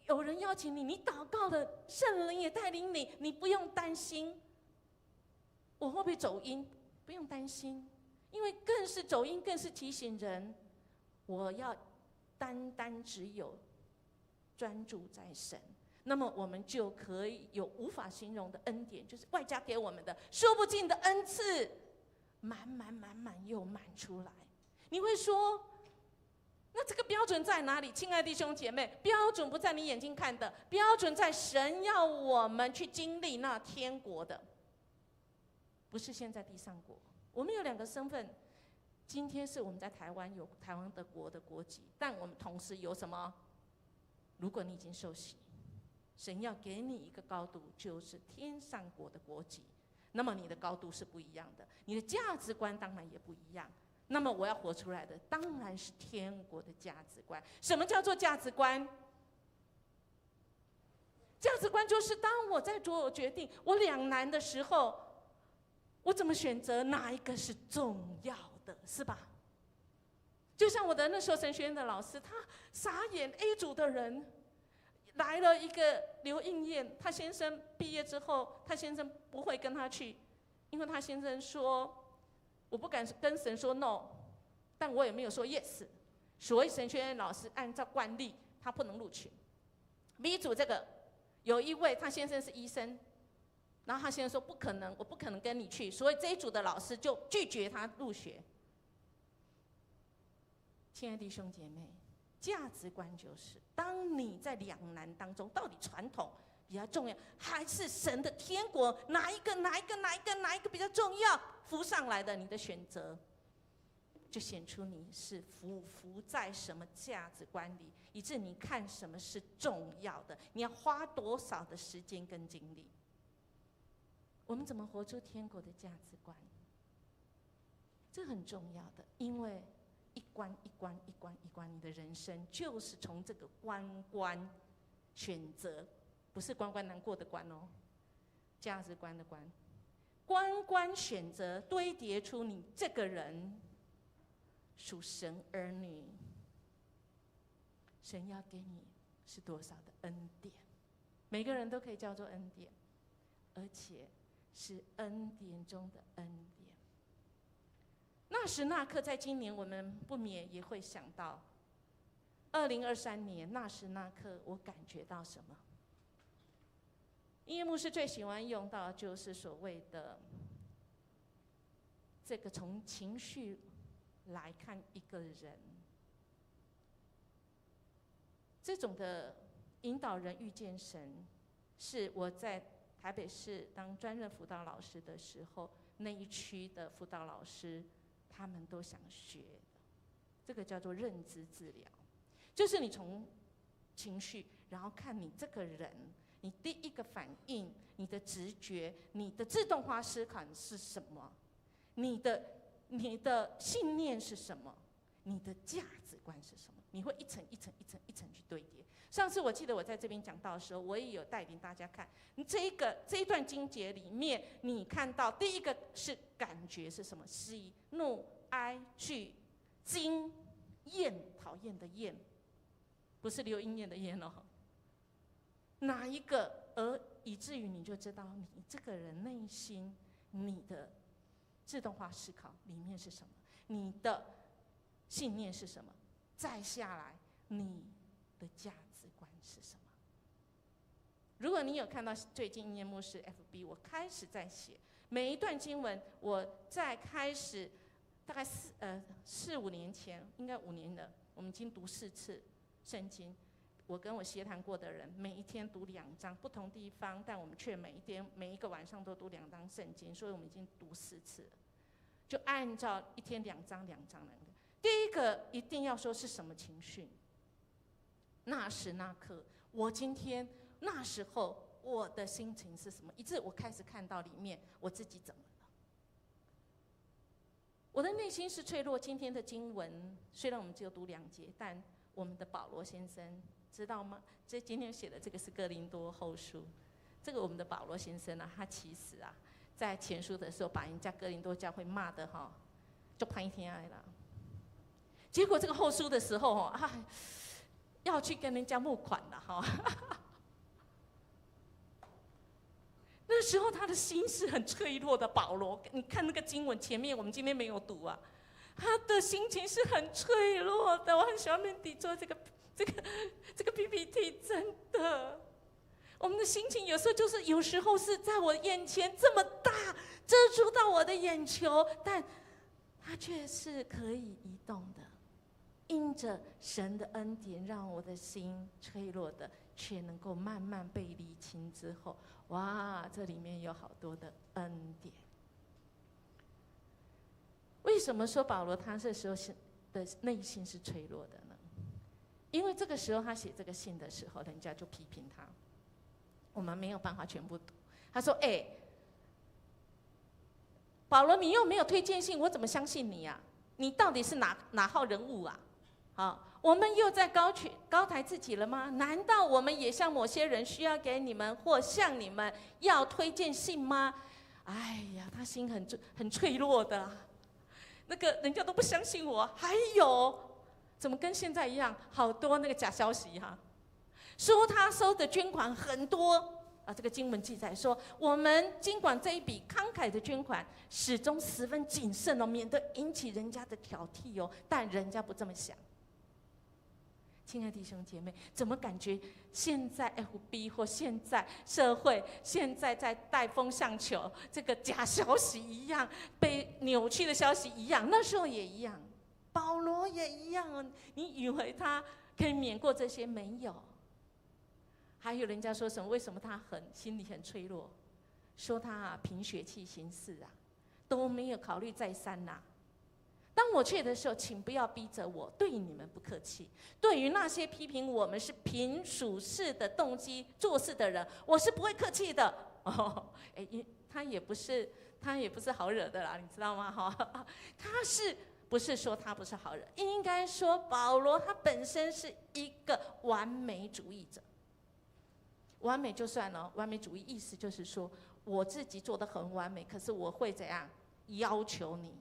有人邀请你，你祷告了，圣灵也带领你，你不用担心我会不会走音，不用担心，因为更是走音，更是提醒人，我要单单只有专注在神，那么我们就可以有无法形容的恩典，就是外加给我们的说不尽的恩赐，满又满出来。你会说，那这个标准在哪里？亲爱的弟兄姐妹，标准不在你眼睛看的，标准在神要我们去经历那天国的，不是现在地上国。我们有2个身份，今天是我们在台湾有台湾的国的国籍，但我们同时有什么？如果你已经受洗，神要给你一个高度，就是天上国的国籍，那么你的高度是不一样的，你的价值观当然也不一样。那么我要活出来的当然是天国的价值观。什么叫做价值观？价值观就是当我在做决定，我两难的时候，我怎么选择哪一个是重要的，是吧？就像我的那时候神学院的老师，他傻眼 ，A 组的人来了一个刘应验，他先生毕业之后，他先生不会跟他去，因为他先生说，我不敢跟神说 no， 但我也没有说 yes， 所以神学院老师按照惯例，他不能录取。B 组这个有一位，他先生是医生，然后他先生说不可能，我不可能跟你去，所以这一组的老师就拒绝他入学。亲爱的弟兄姐妹，价值观就是，当你在两难当中，到底传统比较重要，还是神的天国，哪一个比较重要？浮上来的你的选择，就显出你是浮在什么价值观里，以致你看什么是重要的，你要花多少的时间跟精力。我们怎么活出天国的价值观？这很重要的，因为一关一关，你的人生就是从这个关选择，不是关难过的关哦，价值观的关选择堆叠出你这个人属神儿女，神要给你是多少的恩典？每个人都可以叫做恩典，而且是恩典中的恩典。那时那刻，在今年我们不免也会想到，2023年那时那刻，我感觉到什么？音乐牧师最喜欢用到就是所谓的这个从情绪来看一个人，这种的引导人遇见神，是我在台北市当专任辅导老师的时候，那一区的辅导老师他们都想学的。这个叫做认知治疗，就是你从情绪，然后看你这个人，你第一个反应，你的直觉，你的自动化思考是什么？你的信念是什么？你的价值观是什么？你会一层一层去堆叠。上次我记得我在这边讲到的时候，我也有带领大家看这一段经节里面，你看到第一个是感觉是什么？喜、怒、哀、惧、惊、厌，讨厌的厌，不是刘英燕的燕哦。哪一个？而以至于你就知道你这个人内心，你的自动化思考里面是什么，你的信念是什么，再下来你的价值观是什么。如果你有看到最近音乐牧师 FB， 我开始在写每一段经文，我在开始大概4-5年前，应该5年了，我们已经读4次圣经。我跟我协谈过的人，每一天读2章，不同地方，但我们却每一个晚上都读2章圣经，所以我们已经读4次了。就按照一天2章。第一个一定要说是什么情绪？那时那刻，我今天那时候我的心情是什么？以致我开始看到里面我自己怎么了。我的内心是脆弱。今天的经文虽然我们只有读2节，但我们的保罗先生知道吗？今天写的这个是哥林多后书，这个我们的保罗先生啊，他其实啊，在前书的时候把人家哥林多教会骂的哈，就拍天爱了。结果这个后书的时候啊，要去跟人家募款了哈。那时候他的心是很脆弱的。保罗，你看那个经文前面，我们今天没有读啊。他的心情是很脆弱的。我很喜欢Mandy做这个 PPT， 真的，我们的心情有时候是在我眼前这么大，遮住到我的眼球，但它却是可以移动的。因着神的恩典，让我的心脆弱的，却能够慢慢被理清之后，哇，这里面有好多的恩典。为什么说保罗他这时候的内心是脆弱的呢？因为这个时候他写这个信的时候，人家就批评他，我们没有办法全部读。他说：“保罗，你又没有推荐信，我怎么相信你啊？你到底是哪号人物啊？我们又在高抬自己了吗？难道我们也像某些人需要给你们或向你们要推荐信吗？”哎呀，他心很脆弱的，那个人家都不相信我，还有怎么跟现在一样，好多那个假消息说他收的捐款很多。这个经文记载说，我们尽管这一笔慷慨的捐款，始终十分谨慎免得引起人家的挑剔但人家不这么想。亲爱的弟兄姐妹，怎么感觉现在 FB 或现在社会现在在带风向球，这个假消息一样，被扭曲的消息一样，那时候也一样，保罗也一样你以为他可以免过这些？没有。还有人家说什么？为什么他心里很脆弱？说他凭血气行事都没有考虑再三当我去的时候，请不要逼着我，对你们不客气。对于那些批评我们是凭属世的动机做事的人，我是不会客气的。他也不是好惹的啦，你知道吗？他是不是说他不是好人？应该说保罗他本身是一个完美主义者。完美就算了，完美主义意思就是说，我自己做得很完美，可是我会怎样要求你？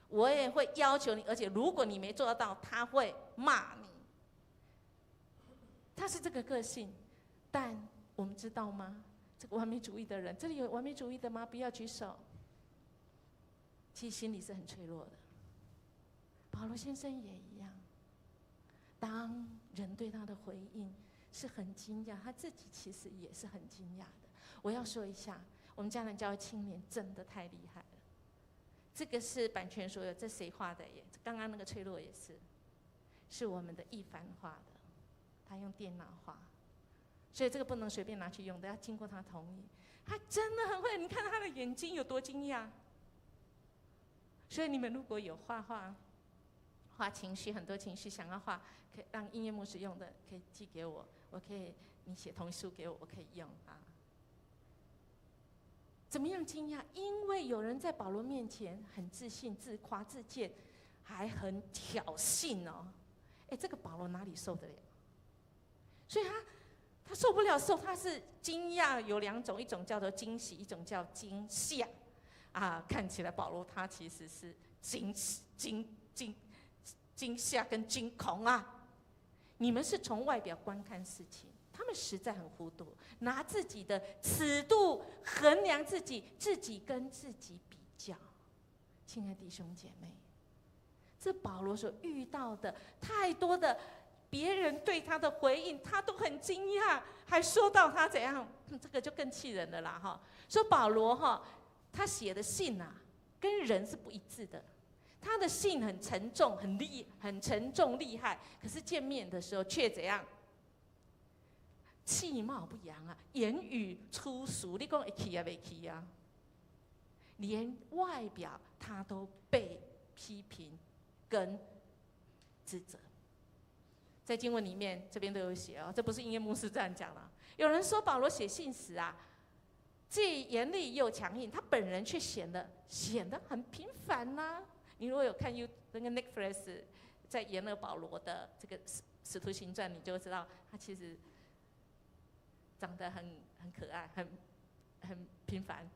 我也会要求你，而且如果你没做到，他会骂你。他是这个个性，但我们知道吗？这个完美主义的人，这里有完美主义的吗？不要举手。其实心里是很脆弱的。保罗先生也一样，当人对他的回应是很惊讶，他自己其实也是很惊讶的。我要说一下，我们迦南教会青年真的太厉害了。这个是版权所有，这谁画的耶？刚刚那个脆弱也是我们的一凡画的，他用电脑画，所以这个不能随便拿去用的，要经过他同意。他真的很会，你看他的眼睛有多惊讶。所以你们如果有画情绪，很多情绪想要画，可以让音乐牧师用的，可以寄给我，你写同意书给我，我可以用怎么样惊讶？因为有人在保罗面前很自信、自夸、自荐，还很挑衅这个保罗哪里受得了？所以他受不了的时候，他是惊讶有两种，一种叫做惊喜，一种叫惊吓看起来保罗他其实是惊吓跟惊恐你们是从外表观看事情，他们实在很糊涂，拿自己的尺度衡量自己跟自己比较。亲爱的弟兄姐妹，这保罗所遇到的太多的别人对他的回应，他都很惊讶，还说到他怎样，这个就更气人了啦说保罗他写的信跟人是不一致的。他的信很沉重，很沉重厉害，可是见面的时候却怎样？气貌不扬言语粗俗。你说会气不气连外表他都被批评跟指责。在经文里面，这边都有写这不是音乐牧师这样讲了。有人说保罗写信时既严厉又强硬，他本人却显得很平凡你如果有看那个 Netflix 在演了保罗的这个《使徒行传》，你就知道他其实长得很可爱，很平凡，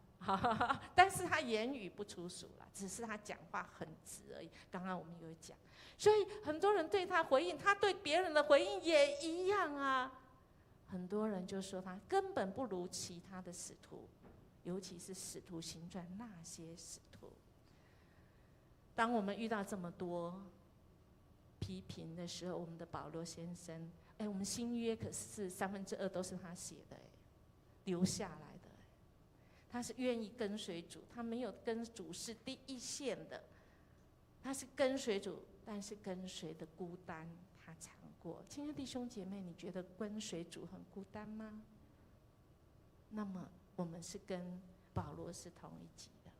但是他言语不粗俗啦，只是他讲话很直而已。刚刚我们有讲，所以很多人对他回应，他对别人的回应也一样很多人就说他根本不如其他的使徒，尤其是《使徒行传》那些使徒。当我们遇到这么多批评的时候，我们的保罗先生，我们新约可是2/3都是他写的，留下来的，他是愿意跟随主，他没有跟主是第一线的，他是跟随主，但是跟随的孤单他尝过。亲爱的弟兄姐妹，你觉得跟随主很孤单吗？那么我们是跟保罗是同一级的，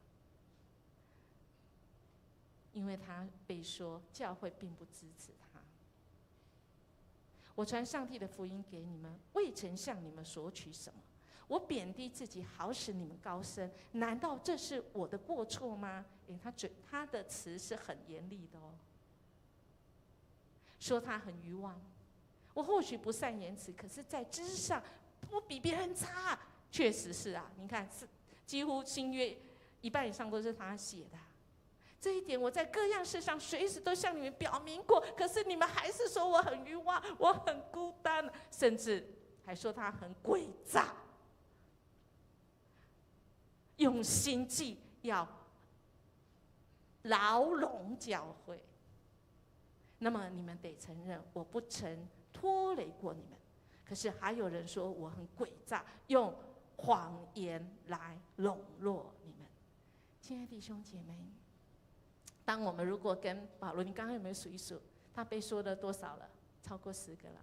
因为他被说教会并不支持他。我传上帝的福音给你们，未曾向你们索取什么，我贬低自己，好使你们高升，难道这是我的过错吗？他的词是很严厉的哦，说他很愚妄。我或许不善言辞，可是在知识上不比别人差，确实是啊。你看，是几乎新约1半以上都是他写的。这一点我在各样事上随时都向你们表明过，可是你们还是说我很愚妄，我很孤单，甚至还说他很诡诈，用心计要牢笼教会。那么你们得承认，我不曾拖累过你们。可是还有人说我很诡诈，用谎言来笼络你们。亲爱的弟兄姐妹，当我们如果跟保罗，你刚刚有没有数一数，他被说了多少了？超过10个了，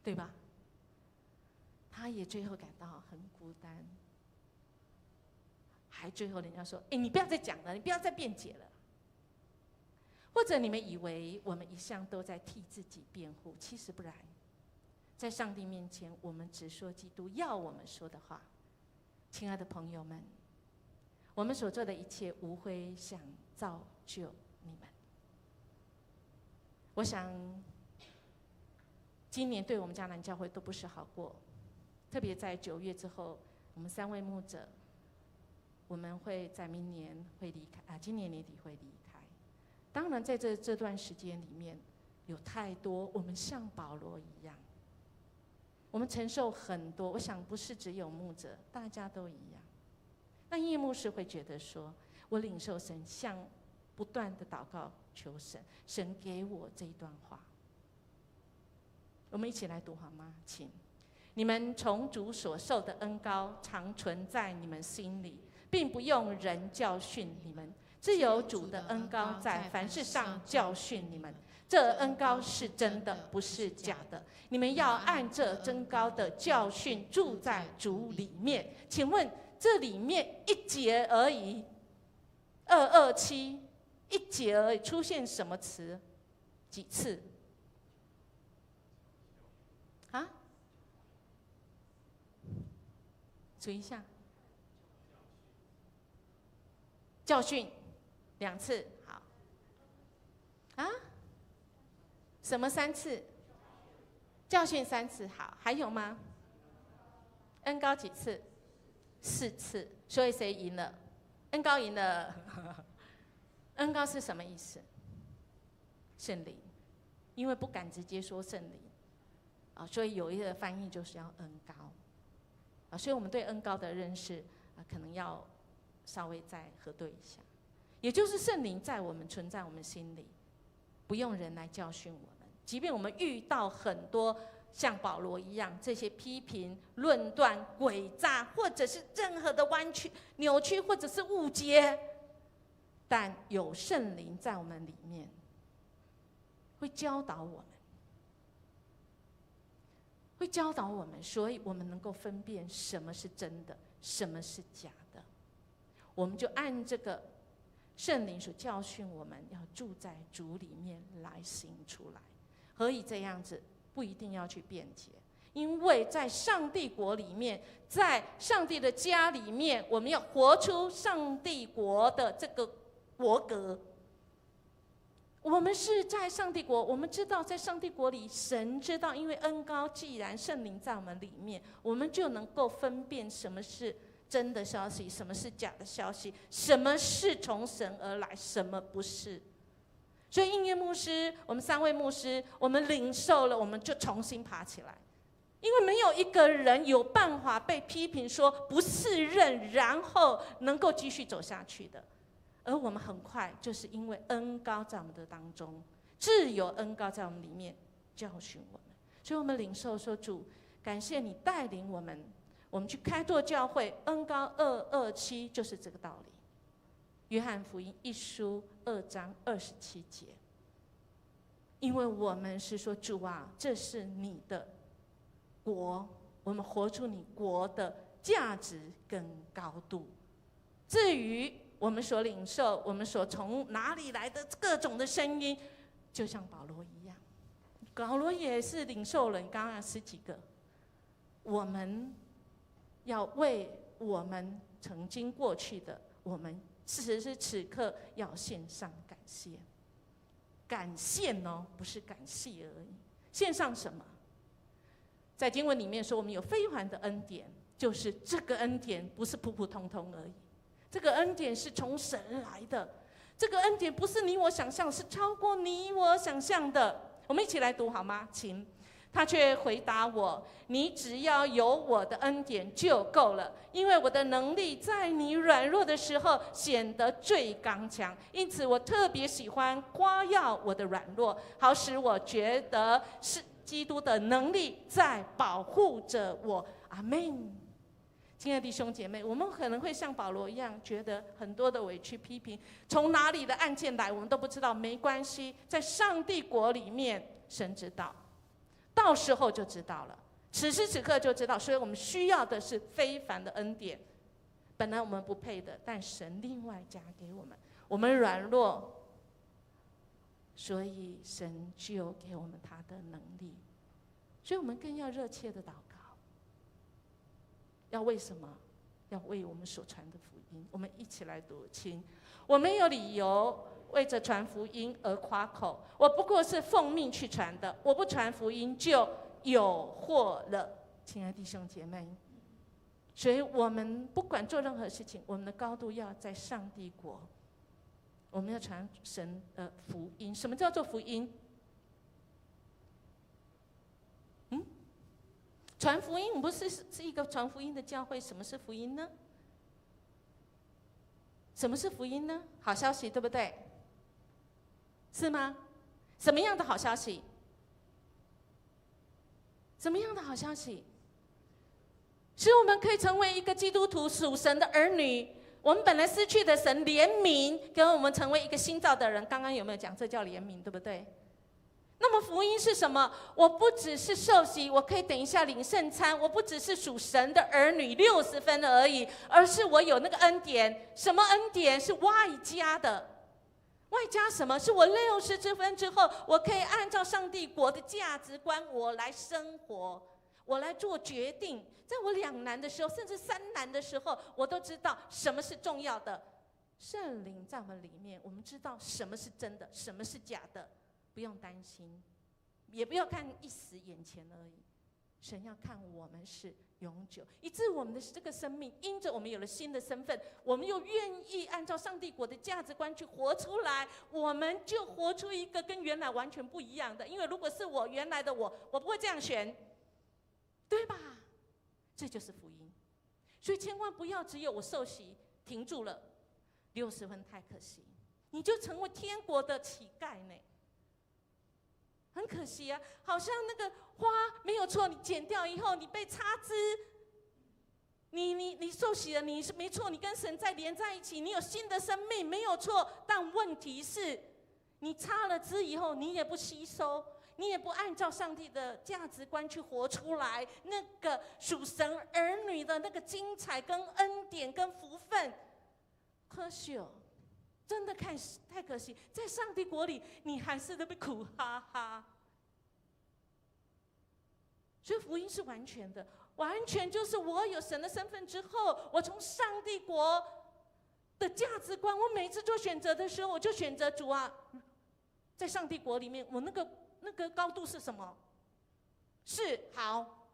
对吧？他也最后感到很孤单，还最后人家说：“你不要再讲了，你不要再辩解了。”或者你们以为我们一向都在替自己辩护，其实不然。在上帝面前，我们只说基督要我们说的话。亲爱的朋友们，我们所做的一切无非想造就你们。我想，今年对我们迦南教会都不是好过，特别在9月之后，我们3位牧者，我们会在明年会离开，今年年底会离开。当然，在这段时间里面，有太多我们像保罗一样，我们承受很多。我想不是只有牧者，大家都一样。那叶牧师会觉得说，我领受神，向不断的祷告求神，神给我这一段话。我们一起来读好吗？请你们从主所受的恩膏常存在你们心里，并不用人教训你们。只有主的恩膏在凡事上教训你们，这恩膏是真的，不是假的。你们要按这真膏的教训住在主里面。请问这里面1节而已，227一节而已，出现什么词？几次？啊？数一下。教训2次，好。啊？什么3次？教训3次，好。还有吗？恩膏几次？4次。所以谁赢了？恩膏赢了。恩膏是什么意思？圣灵，因为不敢直接说圣灵，所以有一个翻译就是要恩膏，所以我们对恩膏的认识可能要稍微再核对一下。也就是圣灵在我们存在我们心里，不用人来教训我们。即便我们遇到很多像保罗一样这些批评、论断、诡诈，或者是任何的弯曲、扭曲，或者是误解，但有圣灵在我们里面，会教导我们，会教导我们，所以我们能够分辨什么是真的，什么是假的。我们就按这个圣灵所教训我们，要住在主里面来行出来。何以这样子？不一定要去辩解，因为在上帝国里面，在上帝的家里面，我们要活出上帝国的这个国格。我们是在上帝国，我们知道在上帝国里，神知道，因为恩膏既然圣灵在我们里面，我们就能够分辨什么是真的消息，什么是假的消息，什么是从神而来，什么不是。所以音乐牧师，我们3位牧师，我们领受了，我们就重新爬起来，因为没有一个人有办法被批评说不适任，然后能够继续走下去的。而我们很快就是因为恩膏在我们的当中，自有恩膏在我们里面教训我们，所以我们领受说，主，感谢你带领我们去开拓教会。恩膏2:27就是这个道理。约翰福音1书2章27节，因为我们是说，主啊，这是你的国，我们活出你国的价值跟高度。至于我们所领受，我们所从哪里来的各种的声音，就像保罗一样，保罗也是领受了刚刚10几个。我们要为我们曾经过去的，我们此时此刻要献上感谢。感谢哦，不是感谢而已。献上什么？在经文里面说，我们有非凡的恩典，就是这个恩典不是普普通通而已。这个恩典是从神来的，这个恩典不是你我想象，是超过你我想象的。我们一起来读好吗？请。他却回答我：你只要有我的恩典就够了，因为我的能力在你软弱的时候显得最刚强。因此我特别喜欢夸耀我的软弱，好使我觉得是基督的能力在保护着我。阿们。亲爱的弟兄姐妹，我们可能会像保罗一样，觉得很多的委屈批评从哪里的案件来，我们都不知道。没关系，在上帝国里面，神知道，到时候就知道了，此时此刻就知道。所以我们需要的是非凡的恩典，本来我们不配的，但神另外加给我们。我们软弱，所以神就给我们他的能力，所以我们更要热切的祷告。要为什么？要为我们所传的福音。我们一起来读，请。我没有理由为着传福音而夸口，我不过是奉命去传的。我不传福音就有祸了。亲爱的弟兄姐妹，所以我们不管做任何事情，我们的高度要在上帝国。我们要传神的福音。什么叫做福音？传福音，我们不是一个传福音的教会。什么是福音呢？什么是福音呢？好消息，对不对？是吗？什么样的好消息？什么样的好消息？使我们可以成为一个基督徒，属神的儿女。我们本来失去的神怜悯，跟我们成为一个新造的人。刚刚有没有讲这叫怜悯，对不对？那么福音是什么？我不只是受洗，我可以等一下领圣餐，我不只是属神的儿女60分而已，而是我有那个恩典。什么恩典？是外加的。外加什么？是我60分之后，我可以按照上帝国的价值观，我来生活，我来做决定。在我两难的时候，甚至3难的时候，我都知道什么是重要的。圣灵在我们里面，我们知道什么是真的，什么是假的。不用担心，也不要看一时眼前而已。神要看我们是永久，以致我们的这个生命，因着我们有了新的身份，我们又愿意按照上帝国的价值观去活出来，我们就活出一个跟原来完全不一样的。因为如果是我原来的我不会这样选，对吧？这就是福音。所以千万不要只有我受洗停住了60分，太可惜，你就成为天国的乞丐呢。很可惜啊，好像那个花没有错，你剪掉以后，你被插枝，你受洗了，你是没错，你跟神再连在一起，你有新的生命，没有错。但问题是，你插了枝以后，你也不吸收，你也不按照上帝的价值观去活出来，那个属神儿女的那个精彩、跟恩典、跟福分，可惜哦。真的太可惜，在上帝国里，你还是都被苦哈哈。所以福音是完全的，完全就是我有神的身份之后，我从上帝国的价值观，我每次做选择的时候，我就选择主啊，在上帝国里面，我那个高度是什么？是好，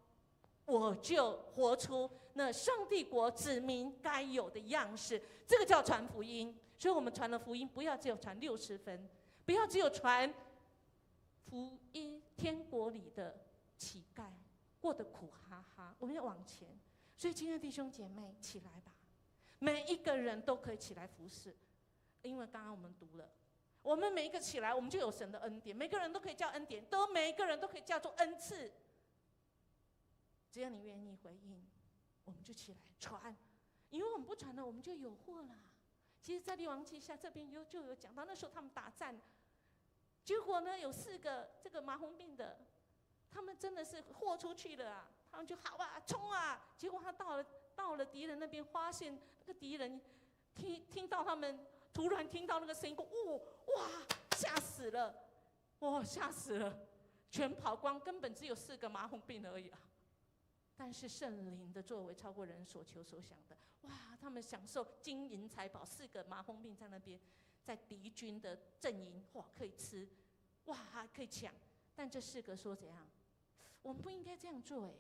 我就活出那上帝国子民该有的样式，这个叫传福音。所以我们传了福音，不要只有传60分，不要只有传福音天国里的乞丐过得苦哈哈，我们要往前。所以亲爱的弟兄姐妹，起来吧，每一个人都可以起来服侍。因为刚刚我们读了，我们每一个起来，我们就有神的恩典，每个人都可以叫恩典，每个人都可以叫做恩赐。只要你愿意回应，我们就起来传，因为我们不传了，我们就有祸了。其实，在列王记下这边就有讲到，那时候他们打战，结果呢有4个这个麻风病的，他们真的是豁出去了啊，他们就好啊冲啊，结果他到了敌人那边，发现那个敌人听到他们突然听到那个声音，哇吓死了，哇吓死了，全跑光，根本只有4个麻风病而已啊。但是圣灵的作为超过人所求所想的，哇！他们享受金银财宝，4个麻风病在那边，在敌军的阵营，哇，可以吃，哇，还可以抢。但这4个说怎样？我们不应该这样做，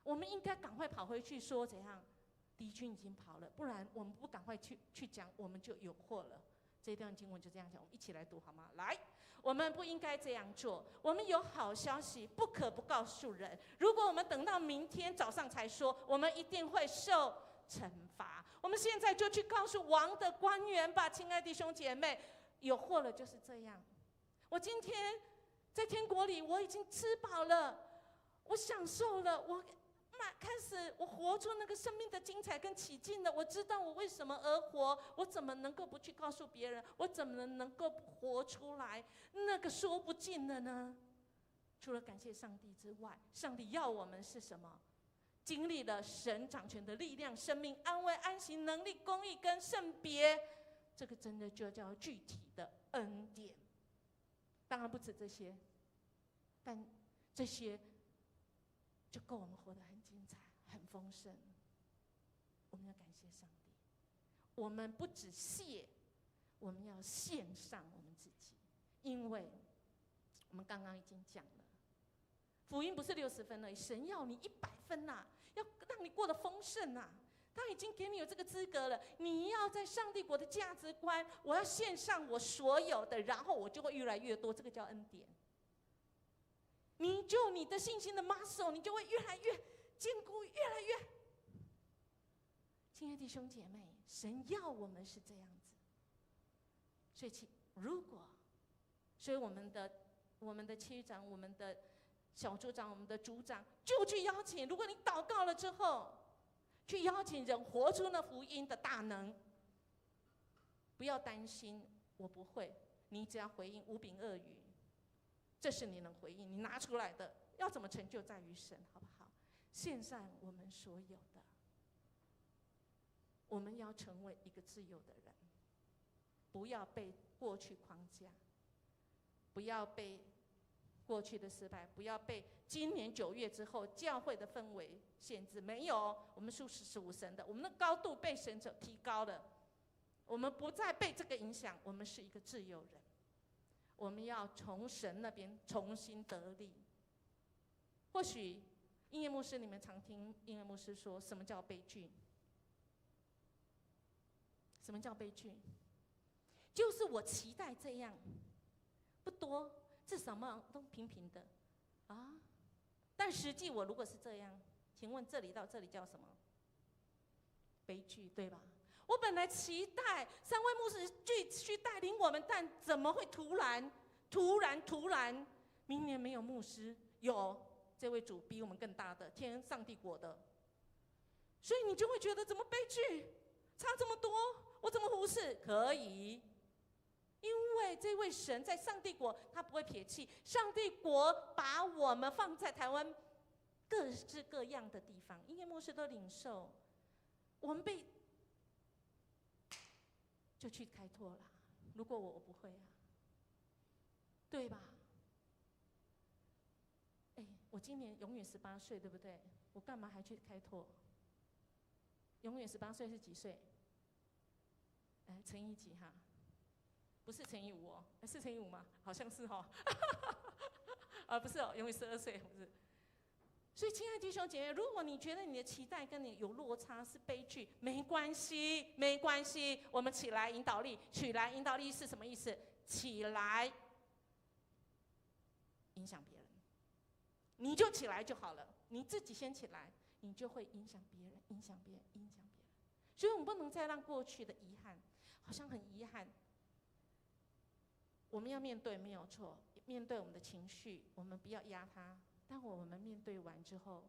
我们应该赶快跑回去说怎样？敌军已经跑了，不然我们不赶快去讲，我们就有祸了。这段经文就这样讲，我们一起来读好吗？来。我们不应该这样做。我们有好消息，不可不告诉人。如果我们等到明天早上才说，我们一定会受惩罚。我们现在就去告诉王的官员吧，亲爱的弟兄姐妹，有祸了就是这样。我今天在天国里，我已经吃饱了，我享受了，开始我活出那个生命的精彩跟起劲了。我知道我为什么而活，我怎么能够不去告诉别人？我怎么能够活出来那个说不尽的呢？除了感谢上帝之外，上帝要我们是什么？经历了神掌权的力量、生命、安慰、安息、能力、公义跟圣别，这个真的就叫具体的恩典。当然不止这些，但这些就够我们活得很精彩、很丰盛。我们要感谢上帝，我们不只谢，我们要献上我们自己，因为我们刚刚已经讲了，福音不是60分而已，神要你100分呐，要让你过得丰盛呐。他已经给你有这个资格了，你要在上帝国的价值观，我要献上我所有的，然后我就会越来越多，这个叫恩典。你的信心的 muscle， 你就会越来越坚固，越来越。亲爱的弟兄姐妹，神要我们是这样子，所以我们的区长、我们的小组长、我们的组长就去邀请。如果你祷告了之后，去邀请人活出那福音的大能。不要担心，我不会，你只要回应5饼2鱼。这是你能回应，你拿出来的，要怎么成就在于神，好不好？献上我们所有的，我们要成为一个自由的人，不要被过去框架，不要被过去的失败，不要被今年9月之后教会的氛围限制。没有，我们是属神的，我们的高度被神者提高了，我们不再被这个影响，我们是一个自由人。我们要从神那边重新得力。或许音乐牧师，你们常听音乐牧师说，什么叫悲剧？什么叫悲剧？就是我期待这样，不多，至少嘛都平平的啊。但实际我如果是这样，请问这里到这里叫什么？悲剧，对吧？我本来期待3位牧师继续带领我们，但怎么会突然，明年没有牧师，有这位主比我们更大的天上帝国的，所以你就会觉得怎么悲剧，差这么多，我怎么忽视？可以，因为这位神在上帝国，他不会撇弃。上帝国把我们放在台湾各式各样的地方，音乐牧师都领受，我们被。就去开拓了。如果我不会啊，对吧？我今年永远18岁，对不对？我干嘛还去开拓？永远18岁是几岁？乘以几哈？不是乘以5哦，是乘以5吗？好像是哦。不是哦，永远12岁不是。所以，亲爱的弟兄姐妹，如果你觉得你的期待跟你有落差是悲剧，没关系，没关系。我们起来引导力，起来引导力是什么意思？起来影响别人，你就起来就好了。你自己先起来，你就会影响别人，影响别人，影响别人。所以我们不能再让过去的遗憾，好像很遗憾。我们要面对没有错，面对我们的情绪，我们不要压它。但我们面对完之后，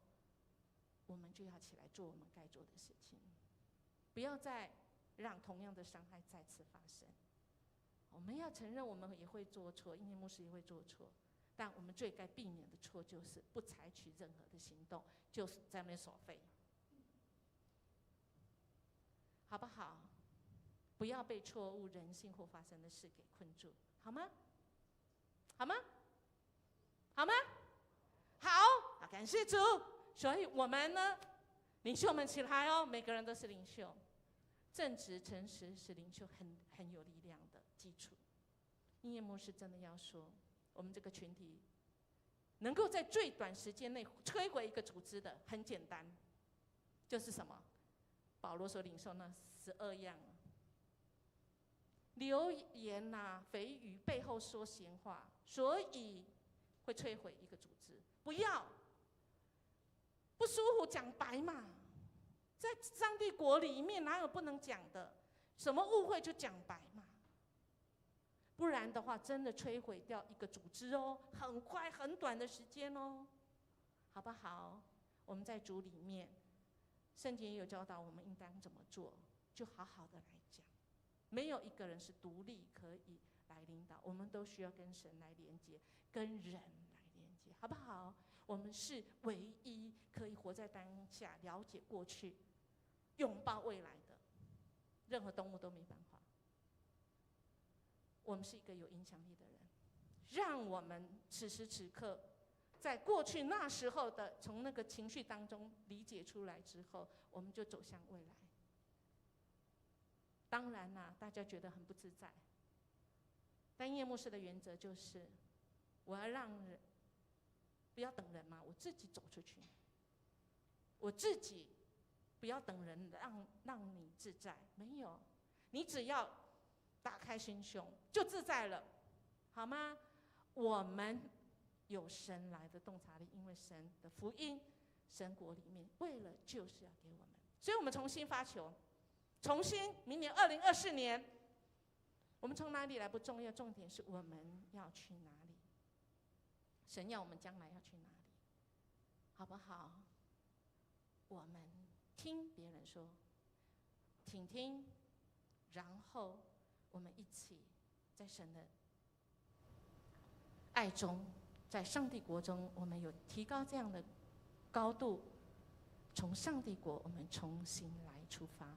我们就要起来做我们该做的事情，不要再让同样的伤害再次发生。我们要承认我们也会做错，因为牧师也会做错，但我们最该避免的错就是不采取任何的行动，就是在那边耍废，好不好？不要被错误、人性或发生的事给困住，好吗？好吗？好吗？好，感谢主。所以我们呢，领袖们起来哦，每个人都是领袖。正直、诚实是领袖很有力量的基础。音乐牧师真的要说，我们这个群体能够在最短时间内摧毁一个组织的，很简单，就是什么？保罗所领受那12样。流言蜚语，背后说闲话，所以会摧毁一个组织。不要不舒服讲白嘛，在上帝国里面哪有不能讲的？什么误会就讲白嘛，不然的话真的摧毁掉一个组织哦，很快很短的时间哦，好不好？我们在主里面，圣经也有教导我们应当怎么做，就好好的来讲。没有一个人是独立可以来领导，我们都需要跟神来连接，跟人来连接，好不好？我们是唯一可以活在当下、了解过去、拥抱未来的，任何动物都没办法。我们是一个有影响力的人，让我们此时此刻，在过去那时候的从那个情绪当中理解出来之后，我们就走向未来。当然啦，大家觉得很不自在。但音乐牧师的原则就是，我要让人不要等人嘛，我自己走出去，我自己不要等人让你自在，没有，你只要打开心胸就自在了，好吗？我们有神来的洞察力，因为神的福音、神国里面，为了就是要给我们，所以我们重新发球。重新，明年2024年，我们从哪里来不重要，重点是我们要去哪里。神要我们将来要去哪里，好不好？我们听别人说，倾听，然后我们一起在神的爱中，在上帝国中，我们有提高这样的高度，从上帝国我们重新来出发。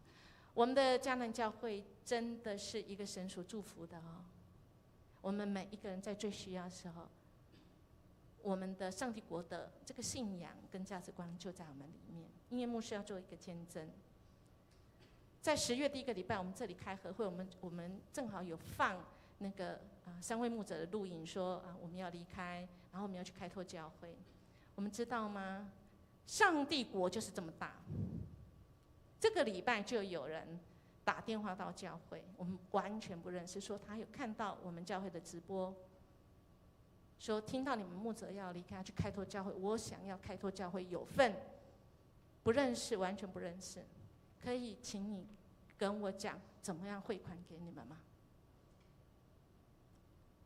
我们的迦南教会真的是一个神所祝福的哦。我们每一个人在最需要的时候，我们的上帝国的这个信仰跟价值观就在我们里面。音乐牧师要做一个见证，在10月第1个礼拜，我们这里开合会，我们正好有放那个3位牧者的录影，说我们要离开，然后我们要去开拓教会。我们知道吗？上帝国就是这么大。这个礼拜就有人打电话到教会，我们完全不认识，说他有看到我们教会的直播，说听到你们牧者要离开去开拓教会，我想要开拓教会有份，不认识，完全不认识，可以请你跟我讲怎么样汇款给你们吗？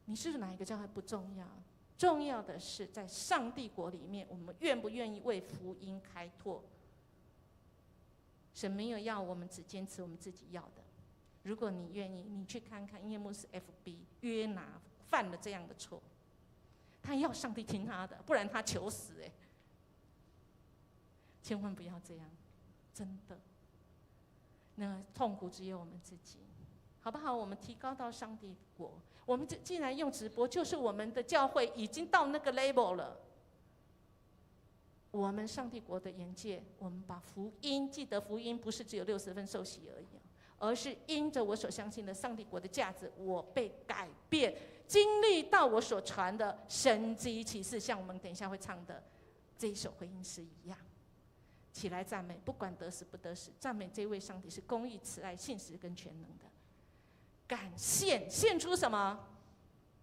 你是哪一个教会不重要，重要的是在上帝国里面，我们愿不愿意为福音开拓？神没有要我们只坚持我们自己要的。如果你愿意，你去看看音乐牧师 FB 约拿犯了这样的错，他要上帝听他的，不然他求死千万不要这样，真的，那痛苦只有我们自己，好不好？我们提高到上帝国，我们既然用直播，就是我们的教会已经到那个 level 了。我们上帝国的眼界，我们把福音，记得福音不是只有60分受洗而已，而是因着我所相信的上帝国的价值，我被改变，经历到我所传的神迹奇事，像我们等一下会唱的这一首回应诗一样。起来赞美，不管得死不得死，赞美这位上帝是公义、慈爱、信实跟全能的。感献出什么？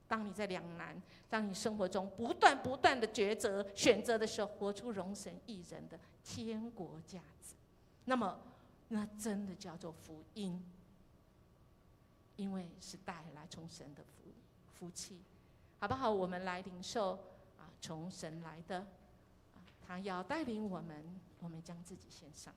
当你在两难，当你生活中不断的抉择、选择的时候，活出荣神益人的天国价值，那么那真的叫做福音。因为是带来从神的福气，好不好？我们来领受从神来的他要带领我们将自己献上。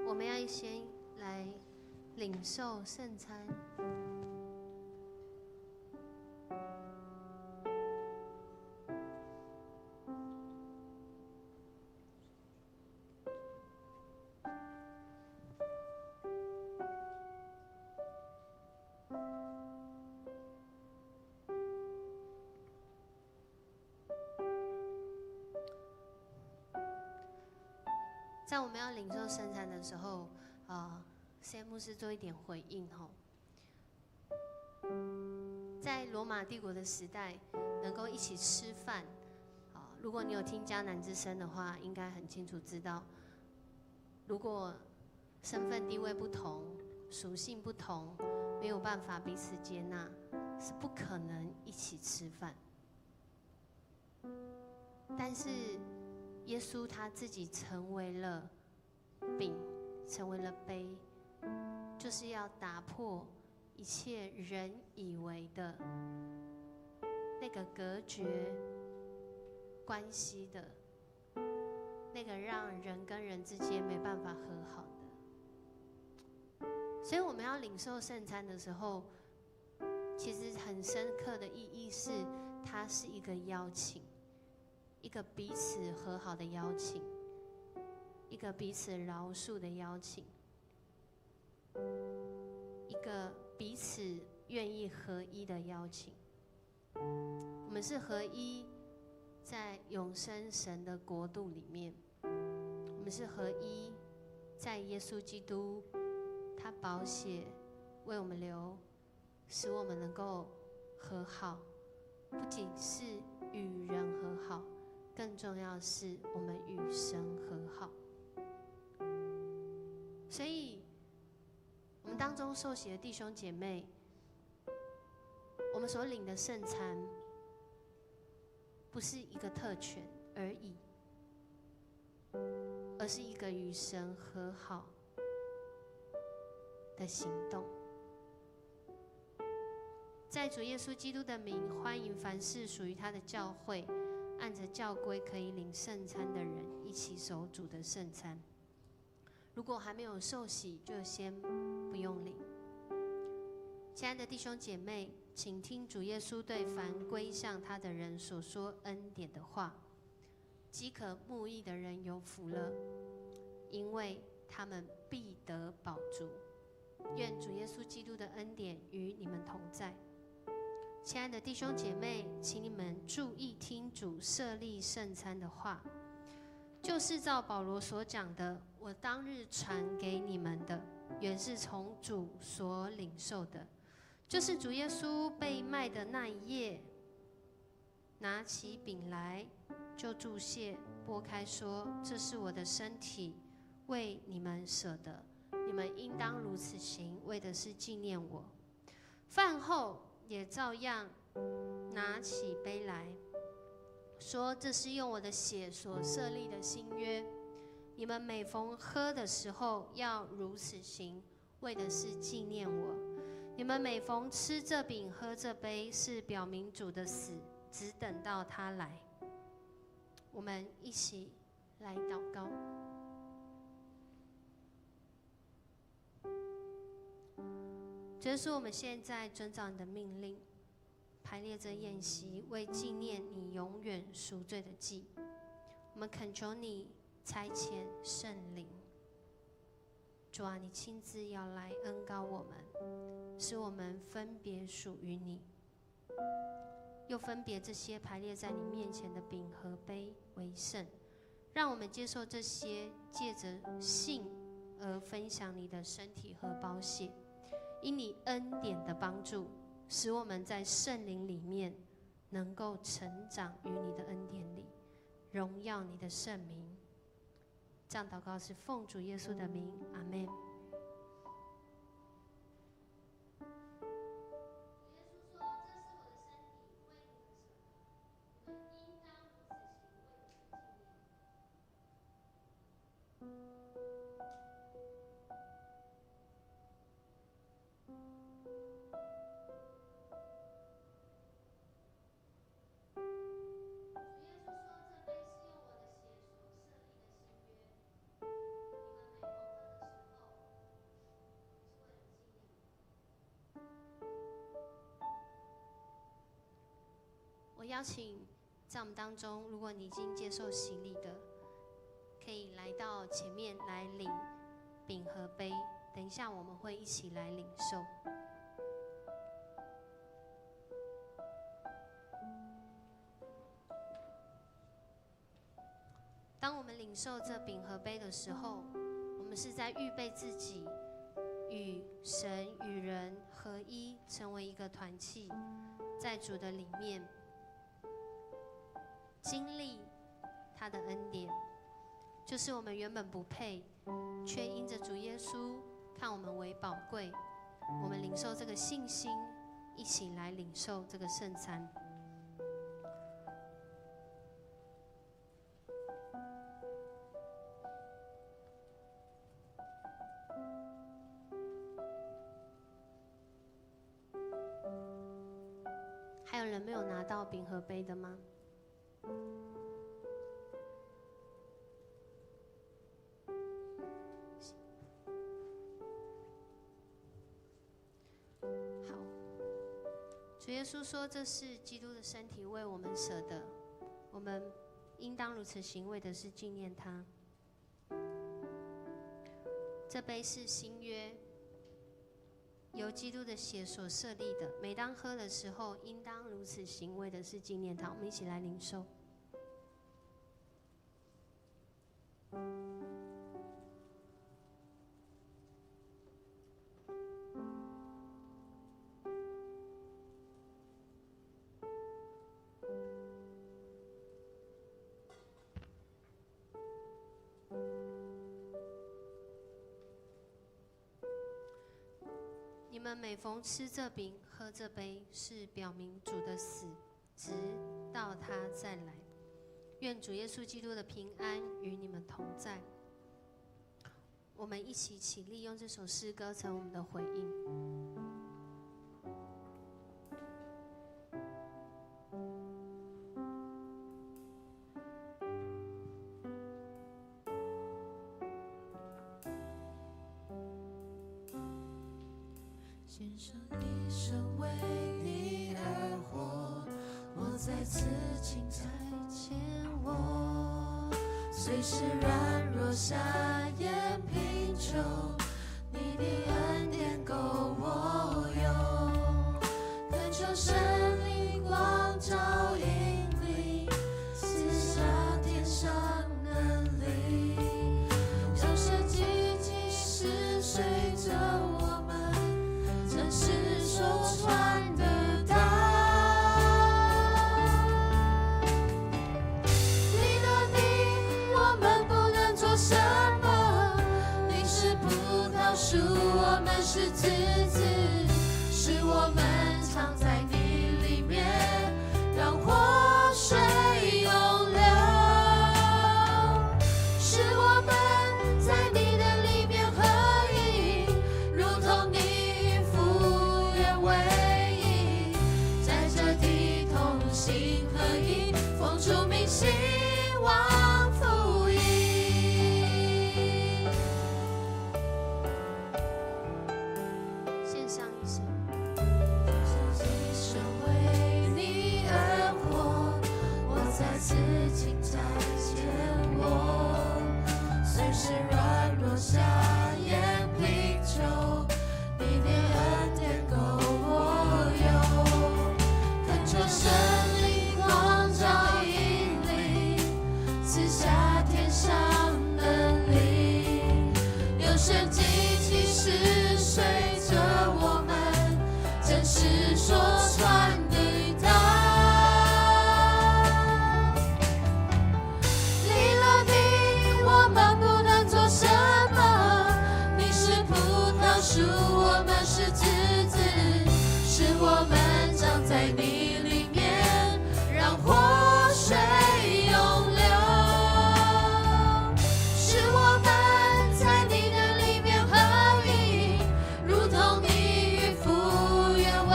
我们要先来领受圣餐。在我们要领受圣餐的时候，CM 牧师做一点回应吼。在罗马帝国的时代，能够一起吃饭，如果你有听迦南之声的话，应该很清楚知道，如果身份地位不同、属性不同，没有办法彼此接纳，是不可能一起吃饭。但是耶稣他自己成为了饼，成为了杯，就是要打破一切人以为的那个隔绝关系的，那个让人跟人之间没办法和好的。所以我们要领受圣餐的时候，其实很深刻的意义是，它是一个邀请，一个彼此和好的邀请，一个彼此饶恕的邀请，一个彼此愿意合一的邀请。我们是合一在永生神的国度里面，我们是合一在耶稣基督他宝血为我们流，使我们能够和好，不仅是与人和好，更重要是我们与神和好。所以我们当中受洗的弟兄姐妹，我们所领的圣餐不是一个特权而已，而是一个与神和好的行动。在主耶稣基督的名，欢迎凡是属于他的教会，按着教规可以领圣餐的人一起守主的圣餐。如果还没有受洗，就先不用领。亲爱的弟兄姐妹，请听主耶稣对凡归向他的人所说恩典的话：饥渴慕义的人有福了，因为他们必得饱足。愿主耶稣基督的恩典与你们同在。亲爱的弟兄姐妹，请你们注意听主设立圣餐的话，就是照保罗所讲的，我当日传给你们的，原是从主所领受的，就是主耶稣被卖的那一夜，拿起饼来，就祝谢，拨开说：这是我的身体，为你们舍的，你们应当如此行，为的是纪念我。饭后也照样拿起杯来，说：这是用我的血所设立的新约，你们每逢喝的时候要如此行，为的是纪念我。你们每逢吃这饼喝这杯，是表明主的死，只等到他来。我们一起来祷告。主耶稣，我们现在遵照你的命令，排列这宴席，为纪念你永远赎罪的祭。我们恳求你差遣圣灵，主啊，你亲自要来恩膏我们，使我们分别属于你，又分别这些排列在你面前的饼和杯为圣，让我们接受这些，借着信而分享你的身体和宝血。因你恩典的帮助，使我们在圣灵里面能够成长于你的恩典里，荣耀你的圣名。这样祷告是奉主耶稣的名，阿们。邀请在我们当中，如果你已经接受洗礼的，可以来到前面来领饼和杯。等一下我们会一起来领受。当我们领受这饼和杯的时候，我们是在预备自己与神与人合一，成为一个团契，在主的里面经历他的恩典，就是我们原本不配，却因着主耶稣看我们为宝贵，我们领受这个信心，一起来领受这个圣餐。还有人没有拿到饼和杯的吗？好，主耶稣说这是基督的身体为我们舍的，我们应当如此行，为的是纪念他。这杯是新约，由基督的血所设立的，每当喝的时候，应当如此行，为的是纪念他。我们一起来领受。你们每逢吃这饼、喝这杯，是表明主的死，直到他再来。愿主耶稣基督的平安与你们同在。我们一起起立，用这首诗歌成我们的回应。献上一生为你而活，我在此请差遣我，随时软弱下咽贫穷，你的恩典够我用，恳求圣灵光照引领，赐下天上能力，让神迹即时随着我们真实说传的道，离了你，我们不能做什么。你是葡萄树，我们是枝子，是我们藏在你里面，让活水涌流。是我们在你的里面合一，如同你复原为一，在这地同心合一，奉主名兴旺福音。献上一生。一生为你而活，我在此请差遣我，随时软弱下咽贫穷，你的恩典够我用，恳求圣灵光照引领，赐下天上能力，有神迹奇事随着我们，真实说传的道。离了你，我们不能做什么。你是葡萄树，我们是枝子，是我们长在你里面，让活水涌流。是我们在你的里面合一，如同你与复原为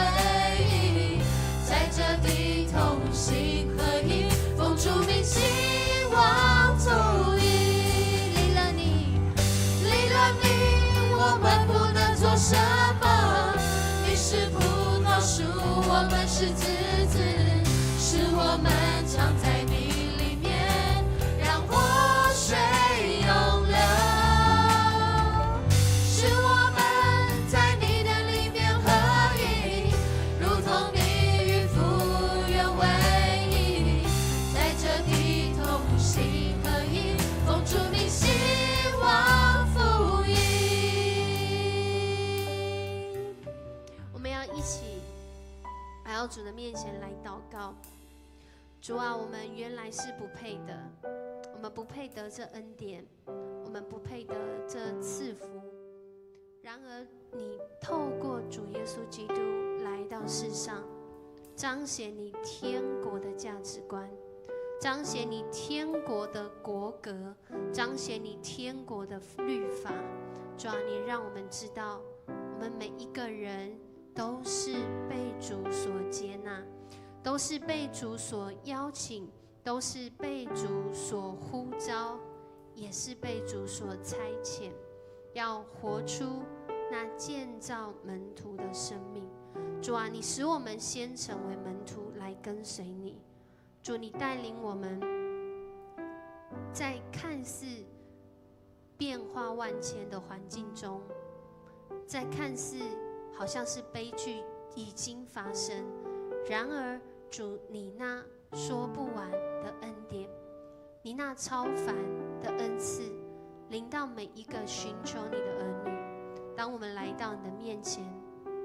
一，在这地同心合一，奉主名兴旺足矣。离了你，离了你，我们不能做什么。你是葡萄树，我们是枝子，是我主的面前来祷告。主啊，我们原来是不配的，我们不配得这恩典，我们不配得这赐福。然而，你透过主耶稣基督来到世上，彰显你天国的价值观，彰显你天国的国格，彰显你天国的律法。主啊，你让我们知道，我们每一个人都是被主所接纳，都是被主所邀请，都是被主所呼召，也是被主所差遣，要活出那建造门徒的生命。主啊，你使我们先成为门徒来跟随你。主，你带领我们在看似变化万千的环境中，在看似好像是悲剧已经发生，然而主，你那说不完的恩典，你那超凡的恩赐，临到每一个寻求你的儿女。当我们来到你的面前，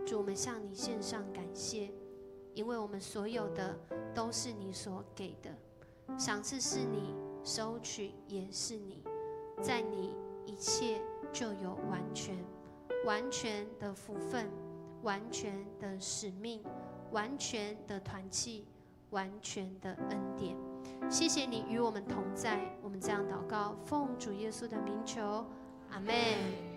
主，我们向你献上感谢，因为我们所有的都是你所给的，赏赐是你，收取也是你，在你一切就有完全，完全的福分，完全的使命，完全的团契，完全的恩典。谢谢你与我们同在，我们这样祷告，奉主耶稣的名求，阿们。